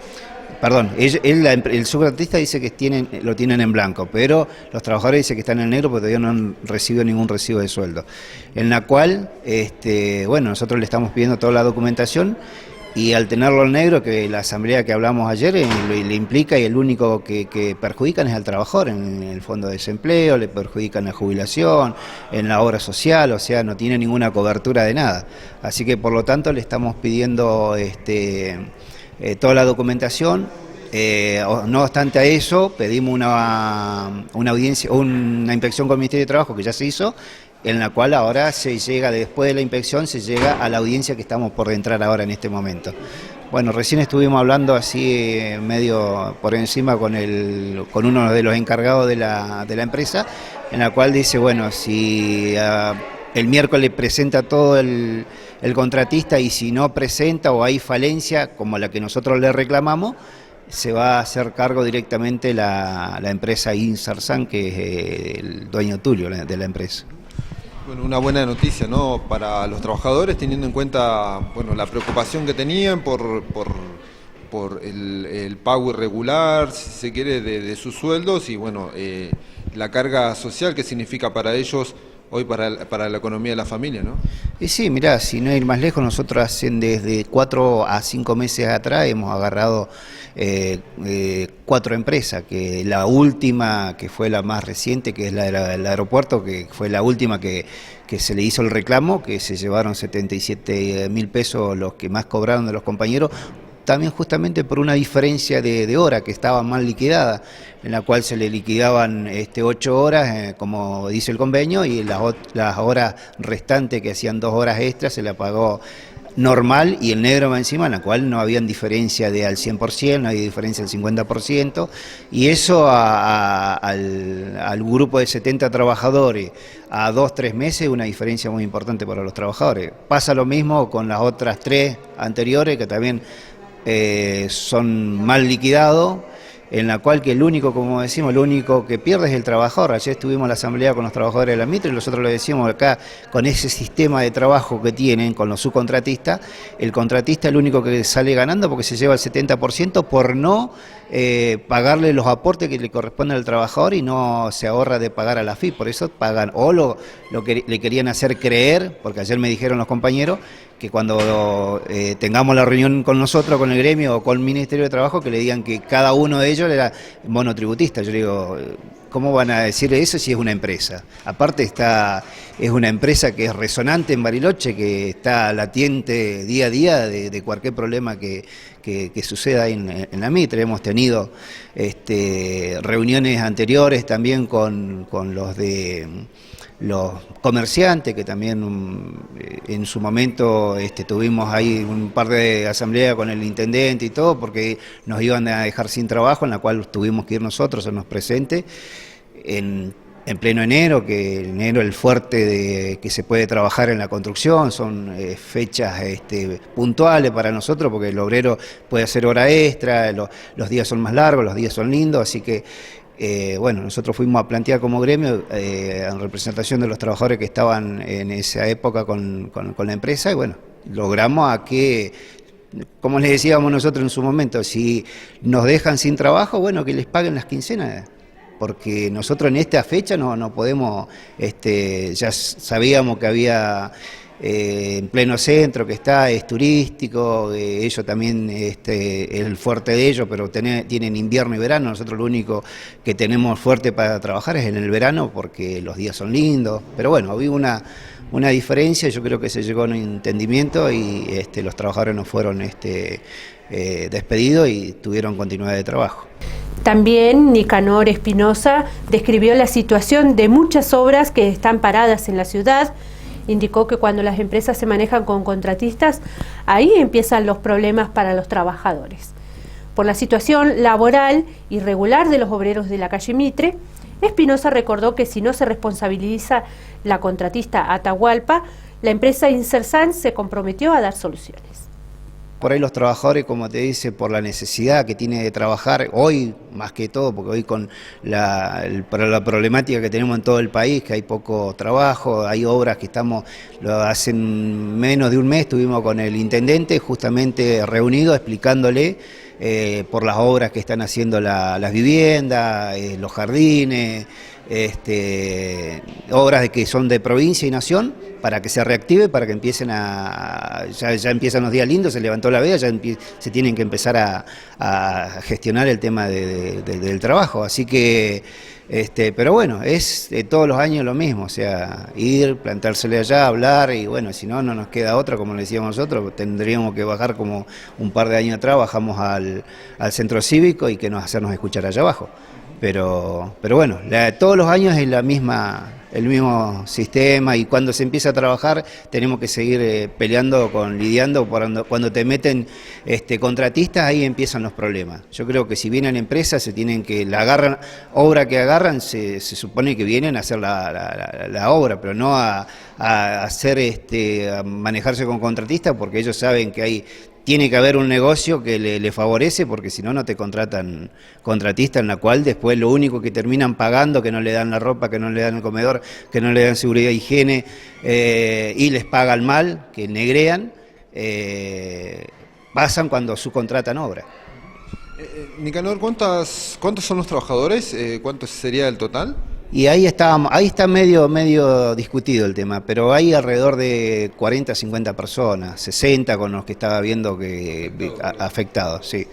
Perdón, el subcontratista dice que lo tienen en blanco, pero los trabajadores dicen que están en negro porque todavía no han recibido ningún recibo de sueldo. En la cual, nosotros le estamos pidiendo toda la documentación y al tenerlo en negro, que la asamblea que hablamos ayer le implica, y el único que perjudican es al trabajador en el fondo de desempleo, le perjudican la jubilación, en la obra social, o sea, no tiene ninguna cobertura de nada. Así que por lo tanto le estamos pidiendo toda la documentación. No obstante a eso, pedimos una audiencia, una inspección con el Ministerio de Trabajo que ya se hizo, en la cual ahora se llega, después de la inspección, se llega a la audiencia que estamos por entrar ahora en este momento. Bueno, recién estuvimos hablando así medio por encima con uno de los encargados de la empresa, en la cual dice, si el miércoles presenta todo el contratista y si no presenta o hay falencia como la que nosotros le reclamamos, se va a hacer cargo directamente la empresa Insersan, que es el dueño Tulio de la empresa. Bueno, una buena noticia, ¿no?, para los trabajadores, teniendo en cuenta la preocupación que tenían por el pago irregular, si se quiere, de sus sueldos y la carga social que significa para ellos hoy para la economía de la familia, ¿no? Y sí, mirá, si no ir más lejos, nosotros desde 4 a 5 meses atrás hemos agarrado 4 empresas, que la última, que fue la más reciente, que es la del aeropuerto, que fue la última que se le hizo el reclamo, que se llevaron 77.000 pesos los que más cobraron de los compañeros, también justamente por una diferencia de hora que estaba mal liquidada, en la cual se le liquidaban 8 horas, como dice el convenio, y las horas restantes, que hacían 2 horas extras, se le pagó normal y el negro más encima, en la cual no había diferencia al 100%, no había diferencia del 50%, y eso al grupo de 70 trabajadores a 2-3 meses, una diferencia muy importante para los trabajadores. Pasa lo mismo con las otras 3 anteriores, que también son mal liquidados, en la cual que el único que pierde es el trabajador. Ayer estuvimos en la asamblea con los trabajadores de la Mitre y nosotros le decíamos acá, con ese sistema de trabajo que tienen con los subcontratistas, el contratista es el único que sale ganando porque se lleva el 70% por no pagarle los aportes que le corresponden al trabajador y no se ahorra de pagar a la AFIP, por eso pagan, o lo que le querían hacer creer, porque ayer me dijeron los compañeros, que cuando tengamos la reunión con nosotros, con el gremio o con el Ministerio de Trabajo, que le digan que cada uno de ellos era monotributista. Yo digo, ¿cómo van a decir eso si es una empresa? Aparte es una empresa que es resonante en Bariloche, que está latiente día a día de cualquier problema que suceda en la Mitre. Hemos tenido reuniones anteriores también con los comerciantes, que también en su momento tuvimos ahí un par de asambleas con el intendente y todo, porque nos iban a dejar sin trabajo, en la cual tuvimos que ir nosotros a nos presentes en pleno enero, que enero el fuerte de que se puede trabajar en la construcción, son fechas puntuales para nosotros, porque el obrero puede hacer hora extra, los días son más largos, los días son lindos, así que bueno, nosotros fuimos a plantear como gremio en representación de los trabajadores que estaban en esa época con la empresa, y bueno, logramos a que, como les decíamos nosotros en su momento, si nos dejan sin trabajo, bueno, que les paguen las quincenas, porque nosotros en esta fecha no podemos, ya sabíamos que había en pleno centro, que es turístico, ellos también es el fuerte de ellos, pero tienen invierno y verano. Nosotros lo único que tenemos fuerte para trabajar es en el verano, porque los días son lindos, pero bueno, había una diferencia, yo creo que se llegó a un entendimiento y los trabajadores no fueron despedidos y tuvieron continuidad de trabajo. También Nicanor Espinosa describió la situación de muchas obras que están paradas en la ciudad. Indicó que cuando las empresas se manejan con contratistas, ahí empiezan los problemas para los trabajadores. Por la situación laboral irregular de los obreros de la calle Mitre, Espinosa recordó que si no se responsabiliza la contratista Atahualpa, la empresa Insersan se comprometió a dar soluciones. Por ahí los trabajadores, como te dice, por la necesidad que tiene de trabajar, hoy más que todo, porque hoy con la problemática que tenemos en todo el país, que hay poco trabajo, hay obras que hace menos de un mes estuvimos con el intendente justamente reunido explicándole por las obras que están haciendo las viviendas, los jardines, obras que son de provincia y nación, para que se reactive, para que empiecen ya empiezan los días lindos, se levantó la veda, ya se tienen que empezar a gestionar el tema del trabajo, así que, pero bueno, es todos los años lo mismo, o sea, ir, plantársele allá, hablar, y bueno, si no nos queda otra, como le decíamos nosotros, tendríamos que bajar como un par de años atrás, bajamos al centro cívico y hacernos escuchar allá abajo. Pero bueno, todos los años es el mismo sistema, y cuando se empieza a trabajar tenemos que seguir lidiando. Cuando te meten contratistas, ahí empiezan los problemas. Yo creo que si vienen empresas, la obra que agarran, se supone que vienen a hacer la obra, pero no a manejarse con contratistas, porque ellos saben que tiene que haber un negocio que le favorece, porque si no te contratan contratista, en la cual después lo único que terminan pagando, que no le dan la ropa, que no le dan el comedor, que no le dan seguridad e higiene, y les pagan mal, que negrean, pasan cuando subcontratan obra. Nicanor, ¿cuántos son los trabajadores? ¿Cuánto sería el total? Y ahí está medio discutido el tema, pero hay alrededor de 40, 50 personas, 60 con los que estaba viendo afectados, sí.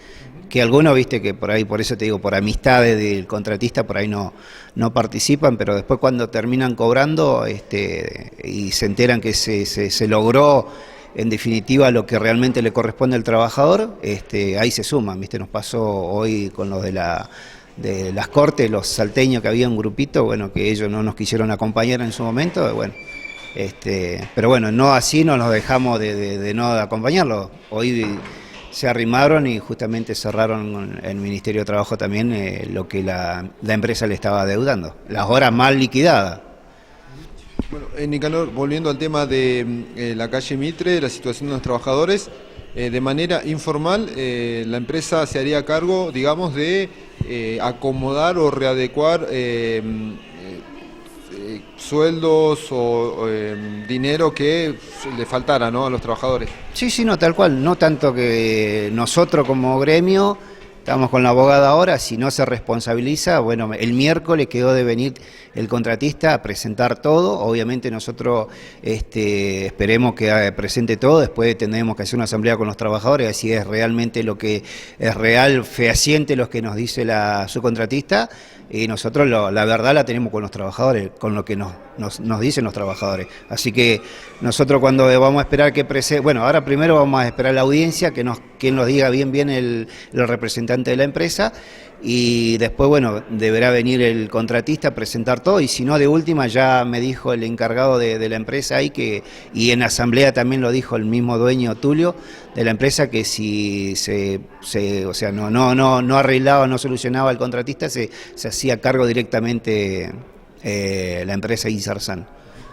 Que algunos, viste, que por ahí, por eso te digo, por amistades del contratista, por ahí no participan, pero después cuando terminan cobrando y se enteran que se logró en definitiva lo que realmente le corresponde al trabajador, ahí se suman, viste, nos pasó hoy con los de las cortes, los salteños, que había un grupito, bueno, que ellos no nos quisieron acompañar en su momento, bueno, pero bueno, no así no nos dejamos de no acompañarlos. Hoy se arrimaron y justamente cerraron con el Ministerio de Trabajo también lo que la empresa le estaba adeudando, las horas mal liquidadas. Bueno, Nicanor, volviendo al tema de la calle Mitre, la situación de los trabajadores, de manera informal, la empresa se haría cargo, digamos, de acomodar o readecuar sueldos o dinero que le faltara, ¿no?, a los trabajadores. Sí, no, tal cual, no tanto que nosotros como gremio, Estamos con la abogada ahora, si no se responsabiliza, bueno, el miércoles quedó de venir el contratista a presentar todo. Obviamente nosotros esperemos que presente todo, después tendremos que hacer una asamblea con los trabajadores, así es realmente lo que es real, fehaciente lo que nos dice la subcontratista, y nosotros la verdad la tenemos con los trabajadores, con lo que nos dicen los trabajadores. Así que nosotros cuando vamos a esperar que bueno, ahora primero vamos a esperar la audiencia, que nos diga bien el representante de la empresa, y después, bueno, deberá venir el contratista a presentar todo, y si no, de última ya me dijo el encargado de la empresa ahí, y en asamblea también lo dijo el mismo dueño Tulio de la empresa, que si no arreglaba, no solucionaba el contratista, se hacía cargo directamente la empresa Insersan.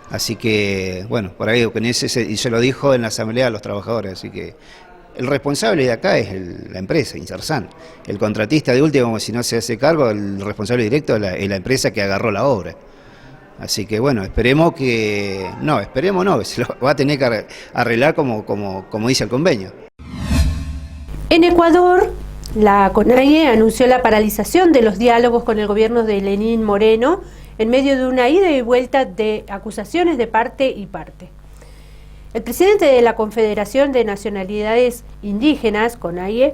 Así que, bueno, por ahí y se lo dijo en la asamblea a los trabajadores, así que el responsable de acá es la empresa, Insersan. El contratista de último, si no se hace cargo, el responsable directo es la empresa que agarró la obra. Así que bueno, esperemos que se lo va a tener que arreglar como dice el convenio. En Ecuador, la CONAIE anunció la paralización de los diálogos con el gobierno de Lenín Moreno en medio de una ida y vuelta de acusaciones de parte y parte. El presidente de la Confederación de Nacionalidades Indígenas, CONAIE,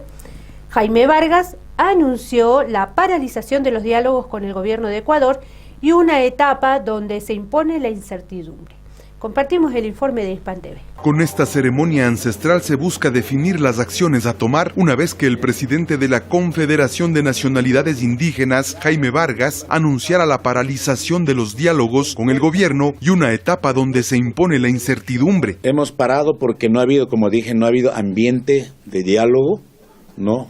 Jaime Vargas, anunció la paralización de los diálogos con el gobierno de Ecuador y una etapa donde se impone la incertidumbre. Compartimos el informe de Hispan TV. Con esta ceremonia ancestral se busca definir las acciones a tomar una vez que el presidente de la Confederación de Nacionalidades Indígenas, Jaime Vargas, anunciara la paralización de los diálogos con el gobierno y una etapa donde se impone la incertidumbre. Hemos parado porque no ha habido, como dije, no ha habido ambiente de diálogo, no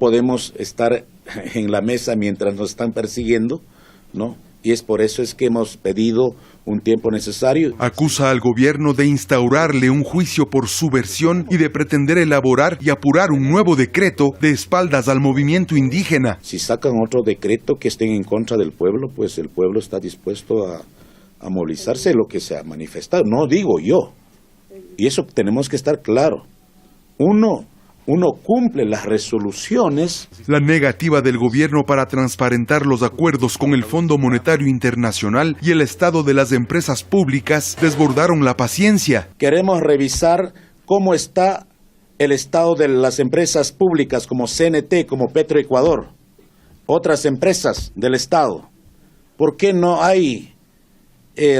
podemos estar en la mesa mientras nos están persiguiendo, ¿no? Y es por eso que hemos pedido un tiempo necesario. Acusa al gobierno de instaurarle un juicio por subversión y de pretender elaborar y apurar un nuevo decreto de espaldas al movimiento indígena. Si sacan otro decreto que esté en contra del pueblo, pues el pueblo está dispuesto a movilizarse, lo que se ha manifestado. No digo yo. Y eso tenemos que estar claro. Uno cumple las resoluciones. La negativa del gobierno para transparentar los acuerdos con el Fondo Monetario Internacional y el estado de las empresas públicas desbordaron la paciencia. Queremos revisar cómo está el estado de las empresas públicas como CNT, como Petroecuador, otras empresas del estado. ¿Por qué no hay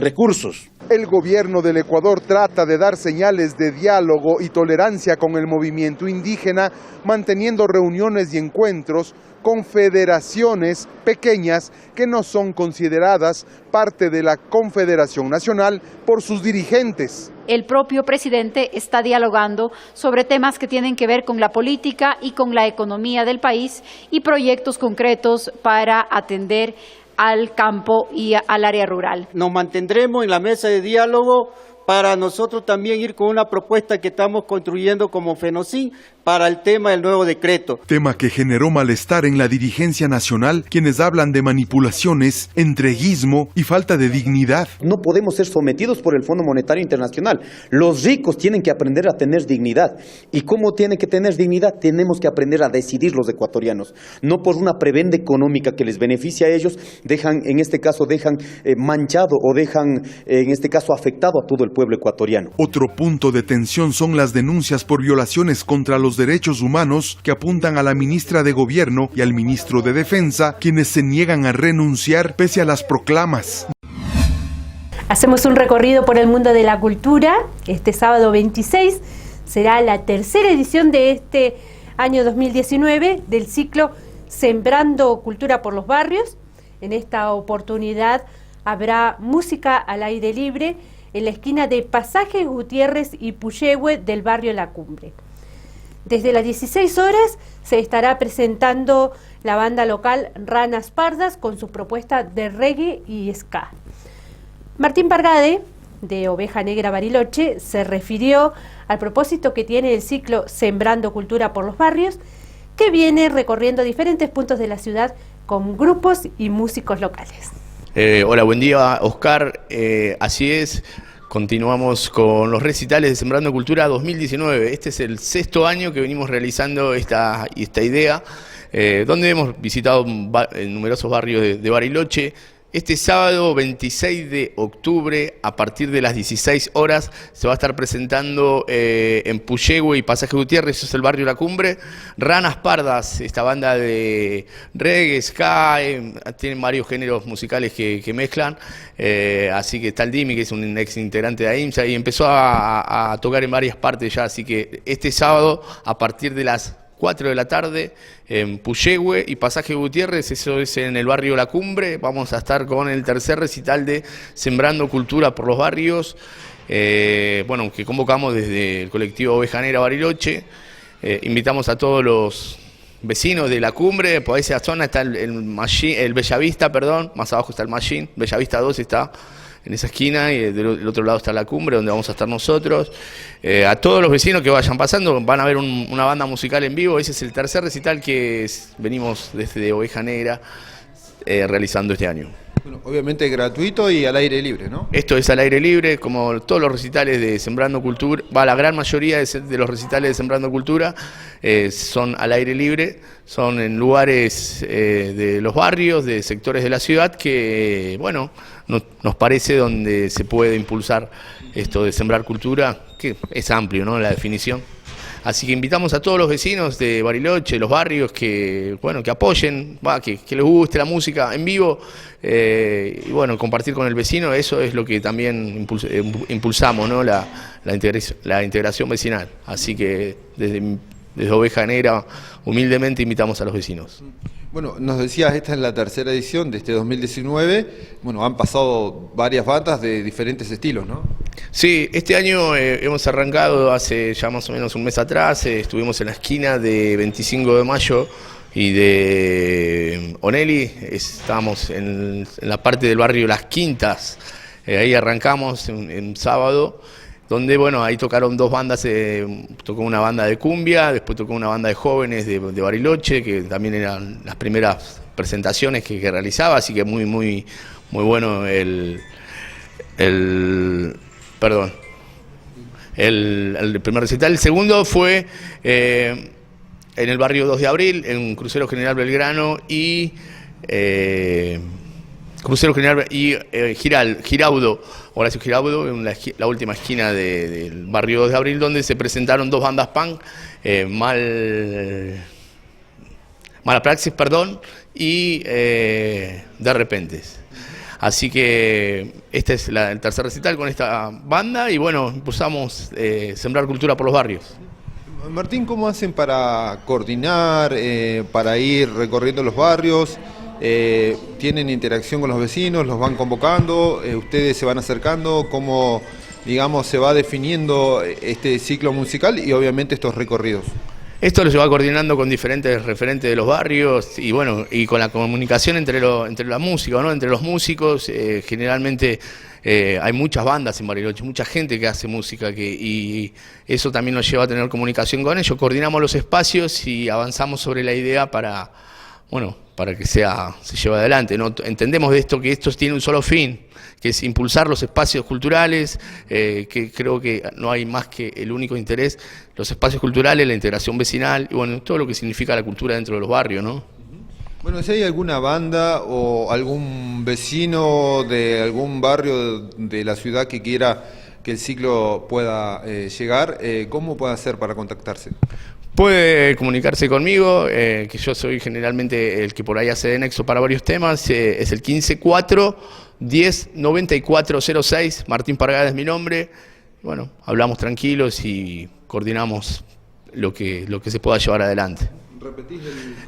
recursos? El gobierno del Ecuador trata de dar señales de diálogo y tolerancia con el movimiento indígena, manteniendo reuniones y encuentros con federaciones pequeñas que no son consideradas parte de la Confederación Nacional por sus dirigentes. El propio presidente está dialogando sobre temas que tienen que ver con la política y con la economía del país y proyectos concretos para atender al campo y al área rural. Nos mantendremos en la mesa de diálogo para nosotros también ir con una propuesta que estamos construyendo como FENOCIN para el tema del nuevo decreto. Tema que generó malestar en la dirigencia nacional, quienes hablan de manipulaciones, entreguismo y falta de dignidad. No podemos ser sometidos por el Fondo Monetario Internacional. Los ricos tienen que aprender a tener dignidad. ¿Y cómo tienen que tener dignidad? Tenemos que aprender a decidir los ecuatorianos. No por una prebenda económica que les beneficia a ellos, dejan manchado o dejan, en este caso, afectado a todo el pueblo ecuatoriano. Otro punto de tensión son las denuncias por violaciones contra los derechos humanos que apuntan a la ministra de Gobierno y al ministro de Defensa, quienes se niegan a renunciar pese a las proclamas. Hacemos un recorrido por el mundo de la cultura. Este sábado 26 será la tercera edición de este año 2019 del ciclo Sembrando Cultura por los Barrios. En esta oportunidad habrá música al aire libre en la esquina de Pasajes Gutiérrez y Puyehue del barrio La Cumbre. Desde las 16 horas se estará presentando la banda local Ranas Pardas con su propuesta de reggae y ska. Martín Pargade, de Oveja Negra Bariloche, se refirió al propósito que tiene el ciclo Sembrando Cultura por los Barrios, que viene recorriendo diferentes puntos de la ciudad con grupos y músicos locales. Hola, buen día, Oscar. Así es. Continuamos con los recitales de Sembrando Cultura 2019. Este es el 6º año que venimos realizando esta idea, donde hemos visitado numerosos barrios de Bariloche. Este sábado 26 de octubre, a partir de las 16 horas, se va a estar presentando en Puyehue y Pasaje Gutiérrez, eso es el barrio La Cumbre, Ranas Pardas, esta banda de reggae, ska, tienen varios géneros musicales que mezclan, así que está el Dimi, que es un ex integrante de AIMSA, y empezó a tocar en varias partes ya, así que este sábado, a partir de las 4 de la tarde, en Puyehue y Pasaje Gutiérrez, eso es en el barrio La Cumbre. Vamos a estar con el tercer recital de Sembrando Cultura por los Barrios, bueno, que convocamos desde el colectivo Oveja Negra Bariloche. Invitamos a todos los vecinos de La Cumbre. Por esa zona está el Bellavista, perdón, más abajo está el Machine, Bellavista 2 está en esa esquina, y del otro lado está La Cumbre, donde vamos a estar nosotros. A todos los vecinos que vayan pasando, van a ver una banda musical en vivo. Ese es el tercer recital que venimos desde Oveja Negra realizando este año. Bueno, obviamente gratuito y al aire libre, ¿no? Esto es al aire libre, como todos los recitales de Sembrando Cultura, la gran mayoría de los recitales de Sembrando Cultura son al aire libre, son en lugares de los barrios, de sectores de la ciudad que, bueno, nos parece donde se puede impulsar esto de sembrar cultura, que es amplio, ¿no?, la definición. Así que invitamos a todos los vecinos de Bariloche, los barrios, que apoyen, que les guste la música en vivo, y bueno, compartir con el vecino. Eso es lo que también impulsamos, ¿no?, la integración vecinal. Así que desde Oveja Negra, humildemente invitamos a los vecinos. Bueno, nos decías, esta es la tercera edición de este 2019. Bueno, han pasado varias bandas de diferentes estilos, ¿no? Sí, este año hemos arrancado hace ya más o menos un mes atrás. Estuvimos en la esquina de 25 de Mayo y de Onelli. Estábamos en la parte del barrio Las Quintas. Ahí arrancamos en sábado, donde, bueno, ahí tocaron dos bandas, tocó una banda de cumbia, después tocó una banda de jóvenes de Bariloche, que también eran las primeras presentaciones que realizaba, así que muy bueno el primer recital. El segundo fue en el barrio 2 de Abril, en Crucero General Belgrano y Giraudo, Horacio Giraudo, en la última esquina del barrio 2 de Abril, donde se presentaron dos bandas punk, Mala Praxis, perdón, y De Repentes. Así que este es el tercer recital con esta banda y, bueno, impulsamos Sembrar Cultura por los Barrios. Martín, ¿cómo hacen para coordinar, para ir recorriendo los barrios? ¿Tienen interacción con los vecinos? ¿Los van convocando? ¿Ustedes se van acercando? ¿Cómo, digamos, se va definiendo este ciclo musical y obviamente estos recorridos? Esto lo se va coordinando con diferentes referentes de los barrios y, bueno, y con la comunicación entre la música, ¿no?, entre los músicos. Generalmente hay muchas bandas en Bariloche, mucha gente que hace música, y eso también nos lleva a tener comunicación con ellos. Coordinamos los espacios y avanzamos sobre la idea para que se lleve adelante, ¿no? Entendemos de esto que esto tiene un solo fin, que es impulsar los espacios culturales, que creo que no hay más que el único interés, los espacios culturales, la integración vecinal y, bueno, todo lo que significa la cultura dentro de los barrios, ¿no? Bueno, si hay alguna banda o algún vecino de algún barrio de la ciudad que quiera que el ciclo pueda llegar, ¿cómo puede hacer para contactarse? Puede comunicarse conmigo, que yo soy generalmente el que por ahí hace de nexo para varios temas. Es el 154-10-9406, Martín Pargada es mi nombre. Bueno, hablamos tranquilos y coordinamos lo que se pueda llevar adelante. ¿Repetís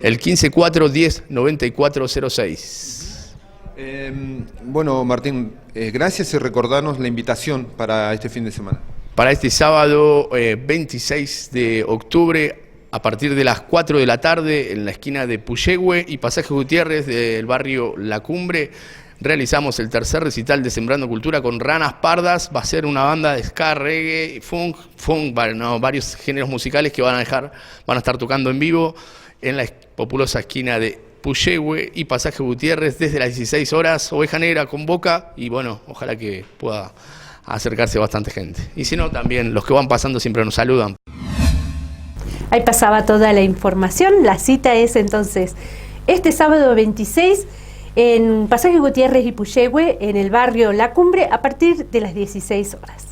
el 154-10-9406. Bueno, Martín, gracias, y recordanos la invitación para este fin de semana. Para este sábado 26 de octubre, a partir de las 4 de la tarde, en la esquina de Puyehue y Pasaje Gutiérrez del barrio La Cumbre, realizamos el tercer recital de Sembrando Cultura con Ranas Pardas. Va a ser una banda de ska, reggae, funk, varios géneros musicales que van a estar tocando en vivo en la populosa esquina de Puyehue y Pasaje Gutiérrez desde las 16 horas. Oveja Negra convoca y, bueno, ojalá que pueda acercarse bastante gente. Y si no, también los que van pasando siempre nos saludan. Ahí pasaba toda la información. La cita es entonces este sábado 26 en Pasaje Gutiérrez y Puyehue, en el barrio La Cumbre, a partir de las 16 horas.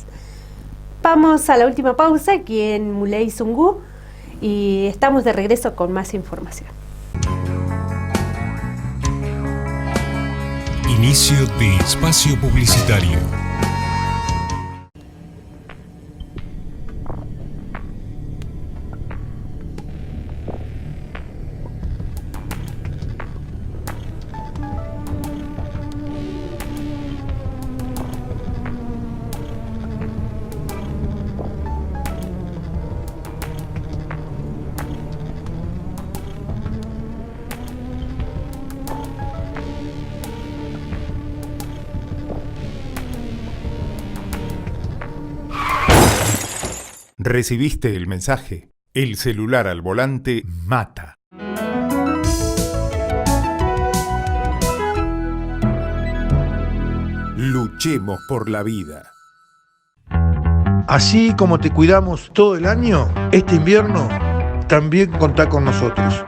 Vamos a la última pausa aquí en Muley Zungu y estamos de regreso con más información. Inicio de espacio publicitario. ¿Recibiste el mensaje? El celular al volante mata. Luchemos por la vida. Así como te cuidamos todo el año, este invierno también contá con nosotros.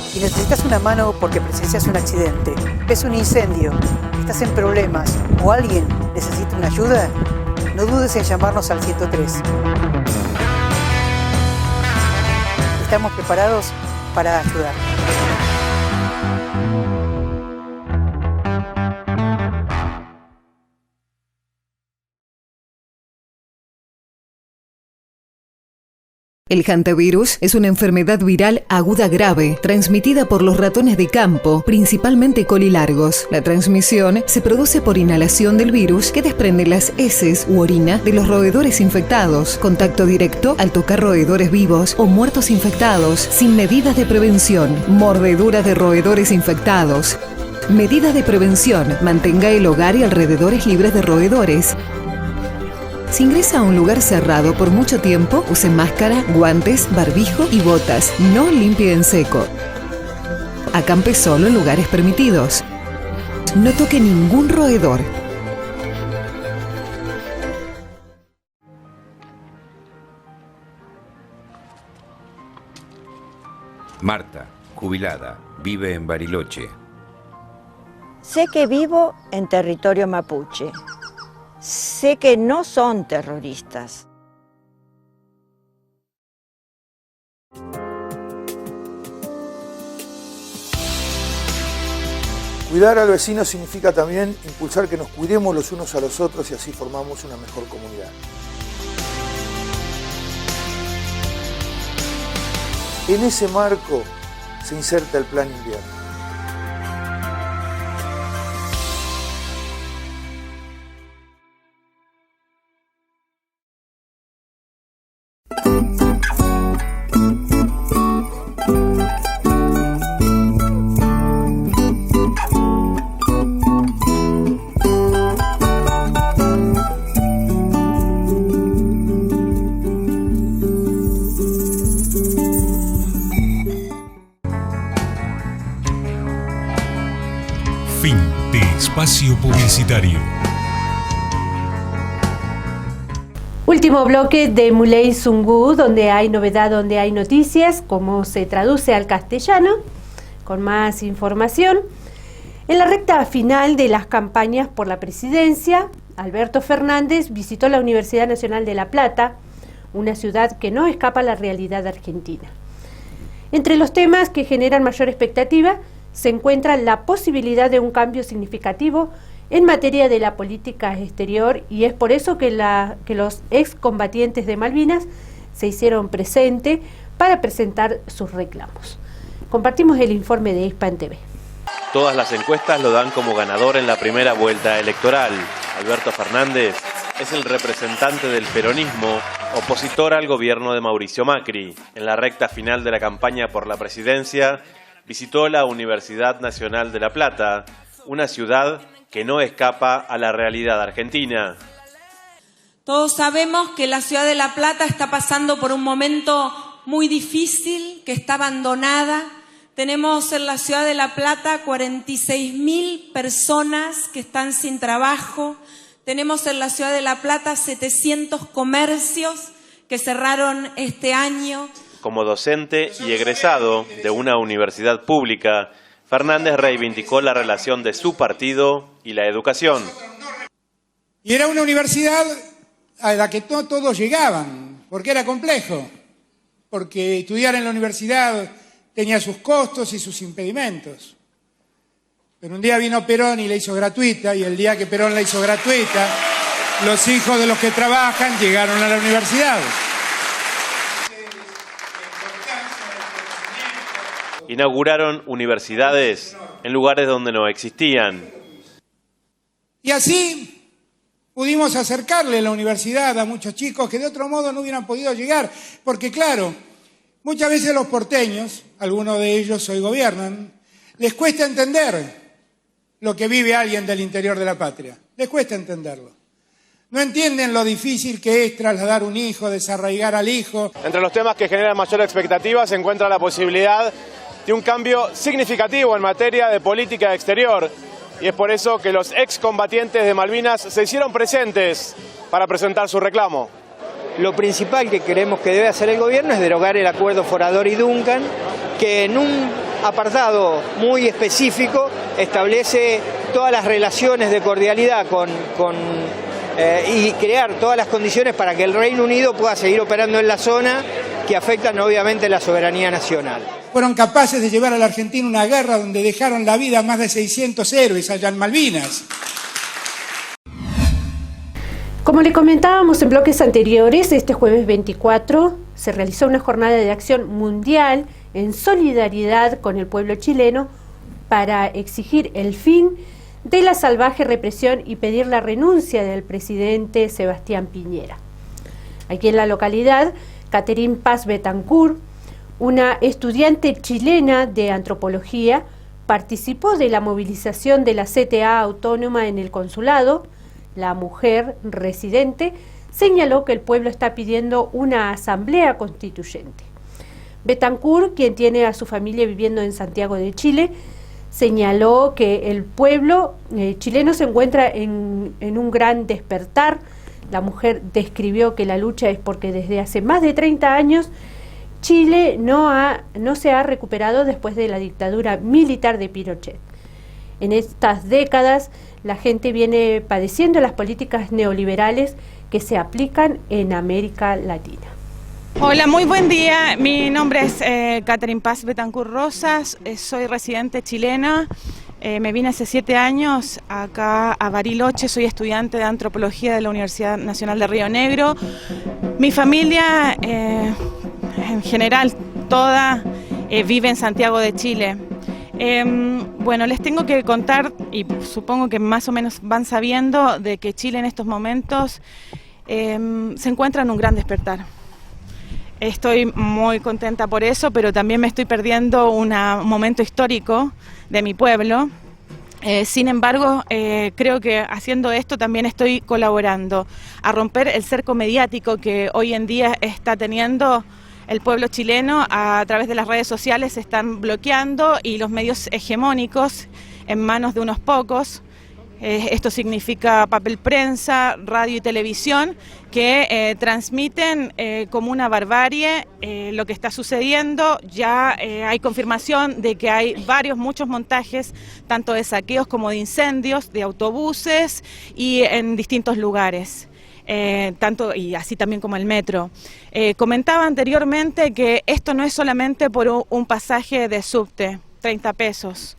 Si necesitas una mano porque presencias un accidente, ves un incendio, estás en problemas o alguien necesita una ayuda, no dudes en llamarnos al 103. Estamos preparados para ayudar. El hantavirus es una enfermedad viral aguda grave, transmitida por los ratones de campo, principalmente colilargos. La transmisión se produce por inhalación del virus que desprende las heces u orina de los roedores infectados, contacto directo al tocar roedores vivos o muertos infectados, sin medidas de prevención, mordedura de roedores infectados. Medidas de prevención: mantenga el hogar y alrededores libres de roedores. Si ingresa a un lugar cerrado por mucho tiempo, use máscara, guantes, barbijo y botas. No limpie en seco. Acampe solo en lugares permitidos. No toque ningún roedor. Marta, jubilada, vive en Bariloche. Sé que vivo en territorio mapuche. Sé que no son terroristas. Cuidar al vecino significa también impulsar que nos cuidemos los unos a los otros y así formamos una mejor comunidad. En ese marco se inserta el Plan Invierno. Fin de espacio publicitario. Último bloque de Muley Zungu, donde hay novedad, donde hay noticias, cómo se traduce al castellano, con más información. En la recta final de las campañas por la presidencia, Alberto Fernández visitó la Universidad Nacional de La Plata, una ciudad que no escapa a la realidad argentina. Entre los temas que generan mayor expectativa se encuentra la posibilidad de un cambio significativo en materia de la política exterior, y es por eso que los excombatientes de Malvinas se hicieron presente para presentar sus reclamos. Compartimos el informe de Hispan TV. Todas las encuestas lo dan como ganador en la primera vuelta electoral. Alberto Fernández es el representante del peronismo, opositor al gobierno de Mauricio Macri. En la recta final de la campaña por la presidencia, visitó la Universidad Nacional de La Plata, una ciudad que no escapa a la realidad argentina. Todos sabemos que la ciudad de La Plata está pasando por un momento muy difícil, que está abandonada. Tenemos en la ciudad de La Plata 46.000 personas que están sin trabajo. Tenemos en la ciudad de La Plata 700 comercios que cerraron este año. Como docente y egresado de una universidad pública, Fernández reivindicó la relación de su partido y la educación. Y era una universidad a la que no todos llegaban, porque era complejo, porque estudiar en la universidad tenía sus costos y sus impedimentos. Pero un día vino Perón y la hizo gratuita, y el día que Perón la hizo gratuita, los hijos de los que trabajan llegaron a la universidad. Inauguraron universidades en lugares donde no existían. Y así pudimos acercarle la universidad a muchos chicos que de otro modo no hubieran podido llegar, porque claro, muchas veces los porteños, algunos de ellos hoy gobiernan, les cuesta entender lo que vive alguien del interior de la patria, les cuesta entenderlo. No entienden lo difícil que es trasladar un hijo, desarraigar al hijo. Entre los temas que generan mayor expectativa se encuentra la posibilidad de un cambio significativo en materia de política exterior. Y es por eso que los excombatientes de Malvinas se hicieron presentes para presentar su reclamo. Lo principal que creemos que debe hacer el gobierno es derogar el acuerdo Forador y Duncan, que en un apartado muy específico establece todas las relaciones de cordialidad y crear todas las condiciones para que el Reino Unido pueda seguir operando en la zona, que afectan obviamente la soberanía nacional. Fueron capaces de llevar a la Argentina una guerra donde dejaron la vida a más de 600 héroes allá en Malvinas. Como le comentábamos en bloques anteriores, este jueves 24 se realizó una jornada de acción mundial en solidaridad con el pueblo chileno para exigir el fin de la salvaje represión y pedir la renuncia del presidente Sebastián Piñera. Aquí en la localidad, Catherine Paz Betancourt, una estudiante chilena de antropología, participó de la movilización de la CTA autónoma en el consulado. La mujer residente señaló que el pueblo está pidiendo una asamblea constituyente. Betancourt, quien tiene a su familia viviendo en Santiago de Chile, señaló que el pueblo chileno se encuentra en un gran despertar. La mujer describió que la lucha es porque desde hace más de 30 años Chile no se ha recuperado después de la dictadura militar de Pinochet. En estas décadas la gente viene padeciendo las políticas neoliberales que se aplican en América Latina. Hola, muy buen día. Mi nombre es Catherine Paz Betancourt Rosas, soy residente chilena. Me vine hace 7 años acá a Bariloche, soy estudiante de antropología de la Universidad Nacional de Río Negro. Mi familia, en general, toda vive en Santiago de Chile. Bueno, les tengo que contar, y supongo que más o menos van sabiendo, de que Chile en estos momentos se encuentra en un gran despertar. Estoy muy contenta por eso, pero también me estoy perdiendo un momento histórico de mi pueblo. Sin embargo, creo que haciendo esto también estoy colaborando a romper el cerco mediático que hoy en día está teniendo el pueblo chileno. A través de las redes sociales se están bloqueando y los medios hegemónicos en manos de unos pocos. Esto significa papel prensa, radio y televisión, que transmiten como una barbarie lo que está sucediendo. Ya hay confirmación de que hay muchos montajes, tanto de saqueos como de incendios, de autobuses y en distintos lugares. Tanto y así también como el metro. Comentaba anteriormente que esto no es solamente por un pasaje de subte, 30 pesos.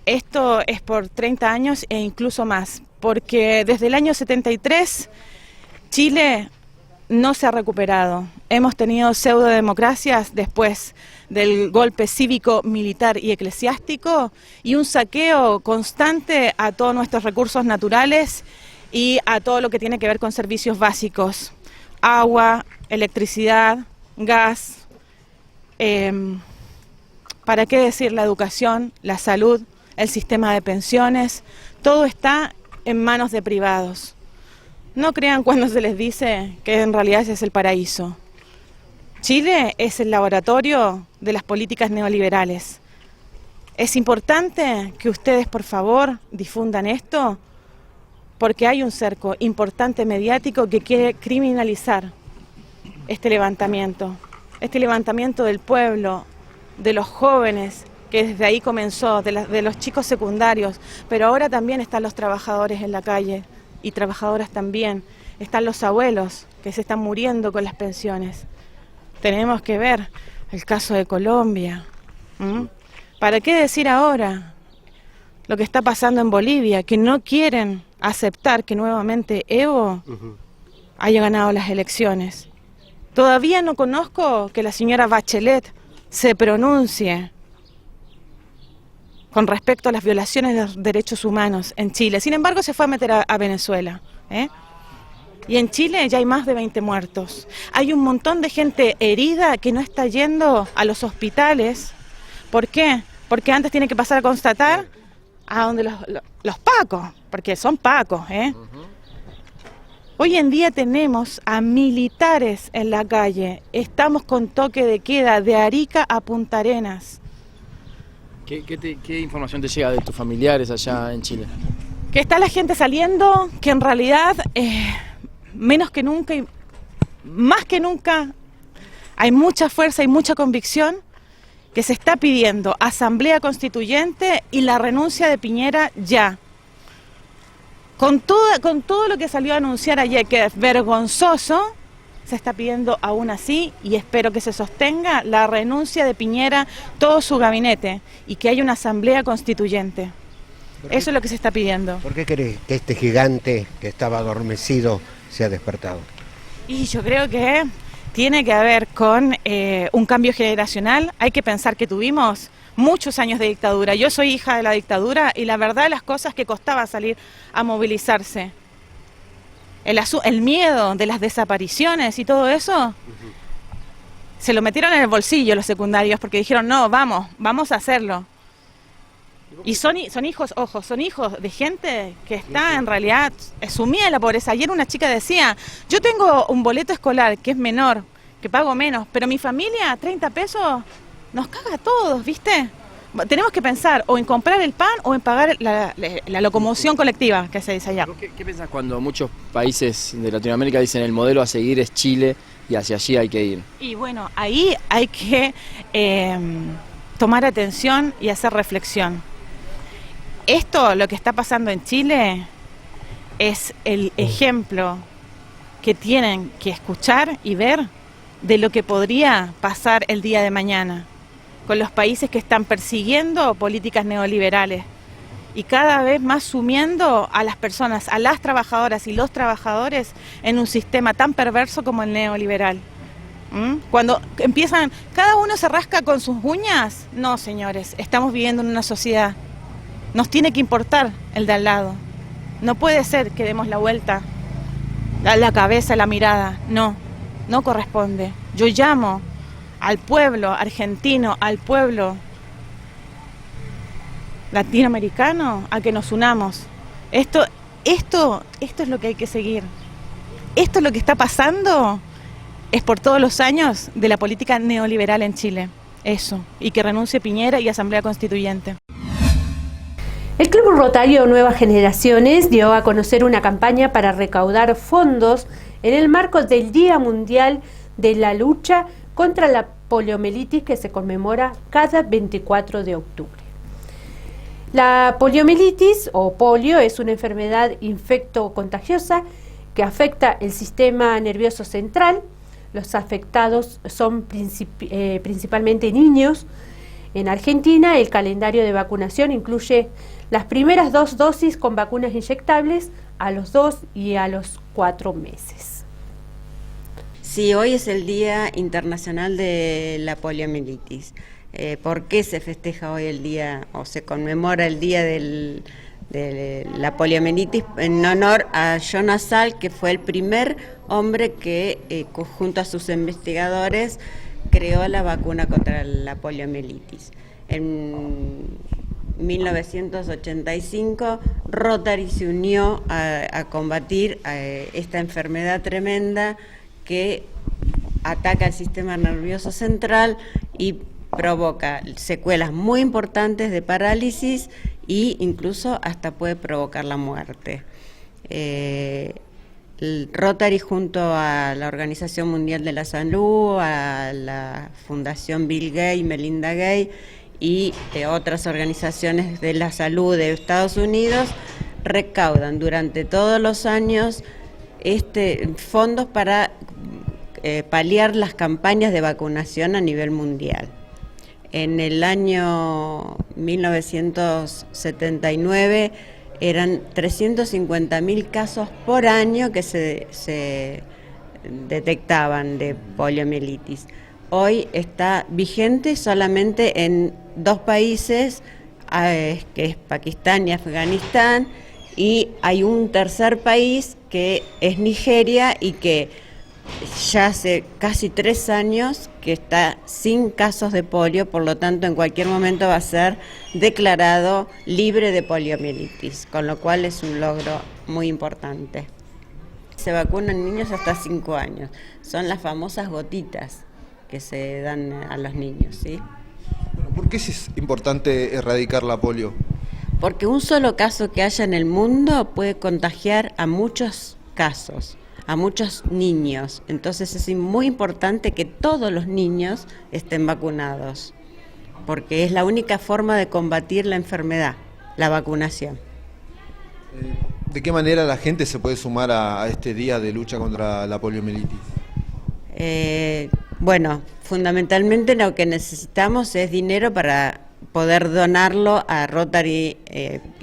Esto es por 30 años e incluso más, porque desde el año 73 Chile no se ha recuperado. Hemos tenido pseudodemocracias después del golpe cívico, militar y eclesiástico y un saqueo constante a todos nuestros recursos naturales y a todo lo que tiene que ver con servicios básicos, agua, electricidad, gas, ¿para qué decir la educación, la salud, el sistema de pensiones? Todo está en manos de privados. No crean cuando se les dice que en realidad ese es el paraíso. Chile es el laboratorio de las políticas neoliberales. Es importante que ustedes, por favor, difundan esto, porque hay un cerco importante mediático que quiere criminalizar este levantamiento del pueblo, de los jóvenes, que desde ahí comenzó, de los chicos secundarios, pero ahora también están los trabajadores en la calle y trabajadoras también, están los abuelos que se están muriendo con las pensiones. Tenemos que ver el caso de Colombia. ¿Para qué decir ahora lo que está pasando en Bolivia, que no quieren aceptar que nuevamente Evo haya ganado las elecciones? Todavía no conozco que la señora Bachelet se pronuncie con respecto a las violaciones de los derechos humanos en Chile. Sin embargo, se fue a meter a Venezuela, Y en Chile ya hay más de 20 muertos. Hay un montón de gente herida que no está yendo a los hospitales. ¿Por qué? Porque antes tiene que pasar a constatar a donde los pacos, porque son pacos, Hoy en día tenemos a militares en la calle. Estamos con toque de queda de Arica a Punta Arenas. ¿Qué información te llega de tus familiares allá en Chile? Que está la gente saliendo, que en realidad menos que nunca y más que nunca hay mucha fuerza y mucha convicción, que se está pidiendo asamblea constituyente y la renuncia de Piñera ya. Con todo lo que salió a anunciar ayer, que es vergonzoso, se está pidiendo aún así, y espero que se sostenga, la renuncia de Piñera, todo su gabinete, y que haya una asamblea constituyente. Eso es lo que se está pidiendo. ¿Por qué crees que este gigante que estaba adormecido se ha despertado? Y yo creo que tiene que ver con un cambio generacional. Hay que pensar que tuvimos muchos años de dictadura. Yo soy hija de la dictadura y la verdad las cosas que costaba salir a movilizarse. El miedo de las desapariciones y todo eso, se lo metieron en el bolsillo los secundarios porque dijeron, no, vamos a hacerlo. Y son hijos de gente que está en realidad sumida en la pobreza. Ayer una chica decía, yo tengo un boleto escolar que es menor, que pago menos, pero mi familia, 30 pesos, nos caga a todos, ¿viste? Tenemos que pensar o en comprar el pan o en pagar la locomoción colectiva que se dice allá. ¿Qué piensas cuando muchos países de Latinoamérica dicen el modelo a seguir es Chile y hacia allí hay que ir? Y bueno, ahí hay que tomar atención y hacer reflexión. Esto, lo que está pasando en Chile, es el ejemplo que tienen que escuchar y ver de lo que podría pasar el día de mañana con los países que están persiguiendo políticas neoliberales y cada vez más sumiendo a las personas, a las trabajadoras y los trabajadores en un sistema tan perverso como el neoliberal. Cuando empiezan, cada uno se rasca con sus uñas, no señores, estamos viviendo en una sociedad. Nos tiene que importar el de al lado. No puede ser que demos la vuelta, la cabeza, la mirada. No corresponde. Yo llamo al pueblo argentino, al pueblo latinoamericano, a que nos unamos. Esto es lo que hay que seguir. Esto es lo que está pasando, es por todos los años de la política neoliberal en Chile. Eso, y que renuncie Piñera y Asamblea Constituyente. El Club Rotario Nuevas Generaciones dio a conocer una campaña para recaudar fondos en el marco del Día Mundial de la Lucha contra la Poliomielitis, que se conmemora cada 24 de octubre. La poliomielitis o polio es una enfermedad infecto-contagiosa que afecta el sistema nervioso central. Los afectados son principalmente niños. En Argentina, el calendario de vacunación incluye las primeras 2 dosis con vacunas inyectables a los 2 y a los 4 meses. Sí, hoy es el Día Internacional de la Poliomielitis. ¿Por qué se festeja hoy el día o se conmemora el Día de la Poliomielitis? En honor a Jonas Salk, que fue el primer hombre que, junto a sus investigadores, creó la vacuna contra la poliomielitis. En 1985, Rotary se unió a combatir esta enfermedad tremenda que ataca el sistema nervioso central y provoca secuelas muy importantes de parálisis e incluso hasta puede provocar la muerte. el Rotary junto a la Organización Mundial de la Salud, a la Fundación Bill Gates, Melinda Gates y otras organizaciones de la salud de Estados Unidos recaudan durante todos los años fondos para paliar las campañas de vacunación a nivel mundial. En el año 1979 eran 350.000 casos por año que se detectaban de poliomielitis. Hoy está vigente solamente en 2 países, que es Pakistán y Afganistán, y hay un tercer país que es Nigeria y que ya hace casi 3 años que está sin casos de polio, por lo tanto en cualquier momento va a ser declarado libre de poliomielitis, con lo cual es un logro muy importante. Se vacunan niños hasta 5 años, son las famosas gotitas que se dan a los niños, ¿sí? ¿Por qué es importante erradicar la polio? Porque un solo caso que haya en el mundo puede contagiar a muchos casos, a muchos niños. Entonces es muy importante que todos los niños estén vacunados, porque es la única forma de combatir la enfermedad, la vacunación. ¿De qué manera la gente se puede sumar a este día de lucha contra la poliomielitis? Bueno, fundamentalmente lo que necesitamos es dinero para poder donarlo a Rotary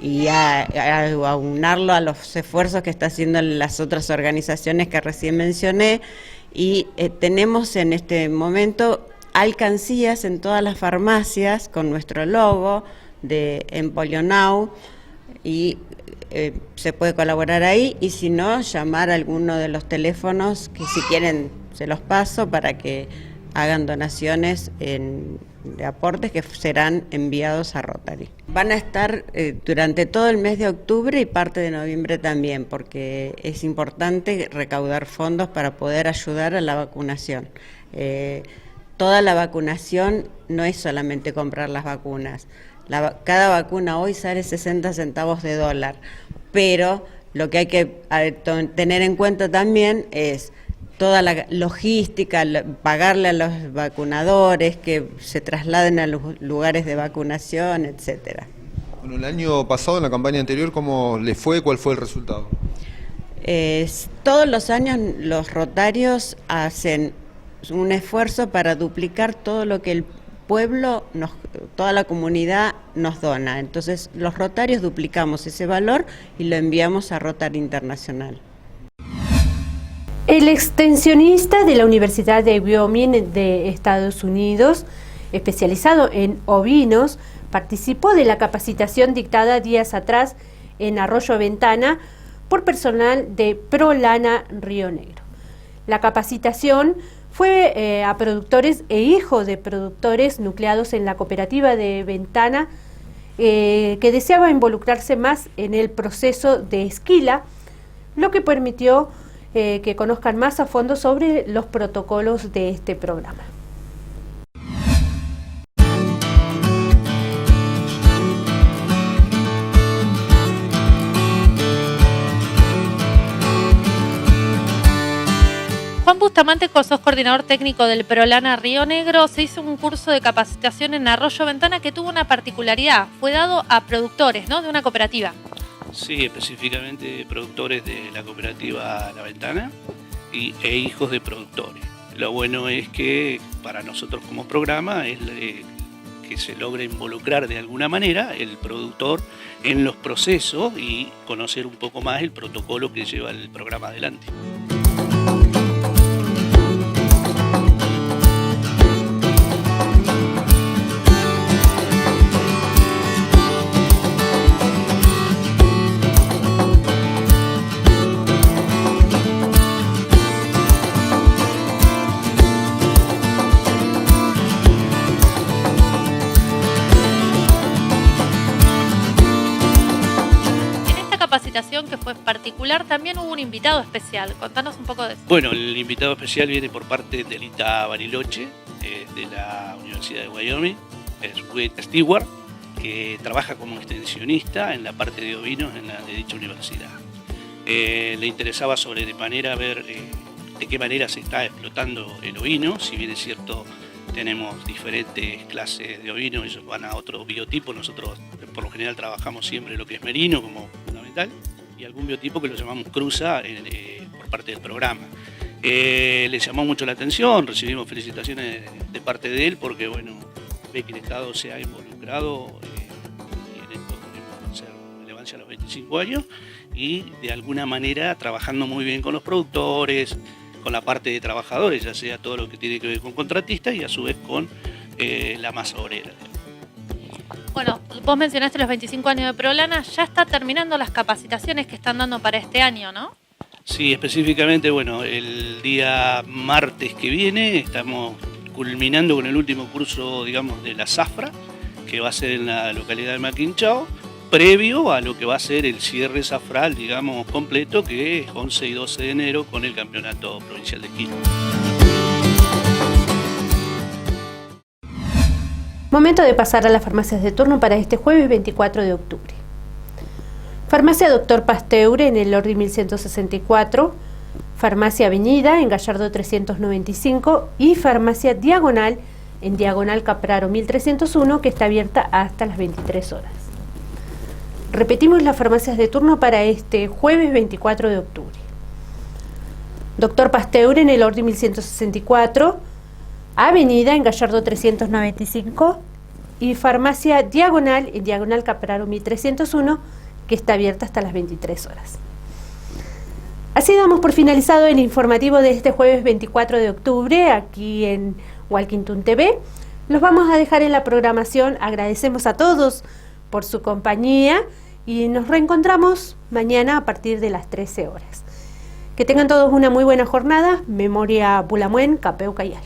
y aunarlo a los esfuerzos que está haciendo las otras organizaciones que recién mencioné, y tenemos en este momento alcancías en todas las farmacias con nuestro logo en Polio Now, y se puede colaborar ahí, y si no, llamar a alguno de los teléfonos que si quieren se los paso para que hagan donaciones de aportes que serán enviados a Rotary. Van a estar durante todo el mes de octubre y parte de noviembre también, porque es importante recaudar fondos para poder ayudar a la vacunación. Toda la vacunación no es solamente comprar las vacunas. Cada vacuna hoy sale 60 centavos de dólar, pero lo que hay que tener en cuenta también es toda la logística, pagarle a los vacunadores, que se trasladen a los lugares de vacunación, etcétera. Bueno, el año pasado, en la campaña anterior, ¿cómo le fue? ¿Cuál fue el resultado? Todos los años los rotarios hacen un esfuerzo para duplicar todo lo que el pueblo, toda la comunidad nos dona. Entonces los rotarios duplicamos ese valor y lo enviamos a Rotary Internacional. El extensionista de la Universidad de Wyoming de Estados Unidos, especializado en ovinos, participó de la capacitación dictada días atrás en Arroyo Ventana por personal de ProLana Río Negro. La capacitación fue a productores e hijos de productores nucleados en la cooperativa de Ventana, que deseaba involucrarse más en el proceso de esquila, lo que permitió que conozcan más a fondo sobre los protocolos de este programa. Juan Bustamante, sos coordinador técnico del ProLana Río Negro. Se hizo un curso de capacitación en Arroyo Ventana que tuvo una particularidad, fue dado a productores, ¿no?, de una cooperativa. Sí, específicamente productores de la cooperativa La Ventana e hijos de productores. Lo bueno es que para nosotros como programa es que se logre involucrar de alguna manera el productor en los procesos y conocer un poco más el protocolo que lleva el programa adelante. Capacitación que fue particular, también hubo un invitado especial. Contanos un poco de eso. Bueno, el invitado especial viene por parte del ITA Bariloche, de la Universidad de Wyoming, es Wade Stewart, que trabaja como extensionista en la parte de ovinos de dicha universidad. Le interesaba sobre de manera ver de qué manera se está explotando el ovino. Si bien es cierto, tenemos diferentes clases de ovino, ellos van a otro biotipo. Nosotros por lo general trabajamos siempre lo que es merino como fundamental y algún biotipo que lo llamamos cruza por parte del programa. Le llamó mucho la atención, recibimos felicitaciones de parte de él porque bueno, ve que el Estado se ha involucrado y en esto queremos hacer relevancia a los 25 años y de alguna manera trabajando muy bien con los productores, con la parte de trabajadores, ya sea todo lo que tiene que ver con contratistas y a su vez con la masa obrera. Bueno, vos mencionaste los 25 años de Prolana, ya está terminando las capacitaciones que están dando para este año, ¿no? Sí, específicamente, bueno, el día martes que viene estamos culminando con el último curso, digamos, de la zafra, que va a ser en la localidad de Maquinchao, previo a lo que va a ser el cierre zafral, digamos, completo, que es 11 y 12 de enero con el Campeonato Provincial de Quilmes. Momento de pasar a las farmacias de turno para este jueves 24 de octubre. Farmacia Dr. Pasteur en el Lordi 1164, Farmacia Avenida en Gallardo 395 y Farmacia Diagonal en Diagonal Capraro 1301, que está abierta hasta las 23 horas. Repetimos las farmacias de turno para este jueves 24 de octubre. Dr. Pasteur en el Lordi 1164, Avenida en Gallardo 395 y Farmacia Diagonal en Diagonal Capraro 1301, que está abierta hasta las 23 horas. Así damos por finalizado el informativo de este jueves 24 de octubre aquí en Walkington TV. Los vamos a dejar en la programación. Agradecemos a todos por su compañía y nos reencontramos mañana a partir de las 13 horas. Que tengan todos una muy buena jornada. Memoria Pulamuen, Capeu Cayal.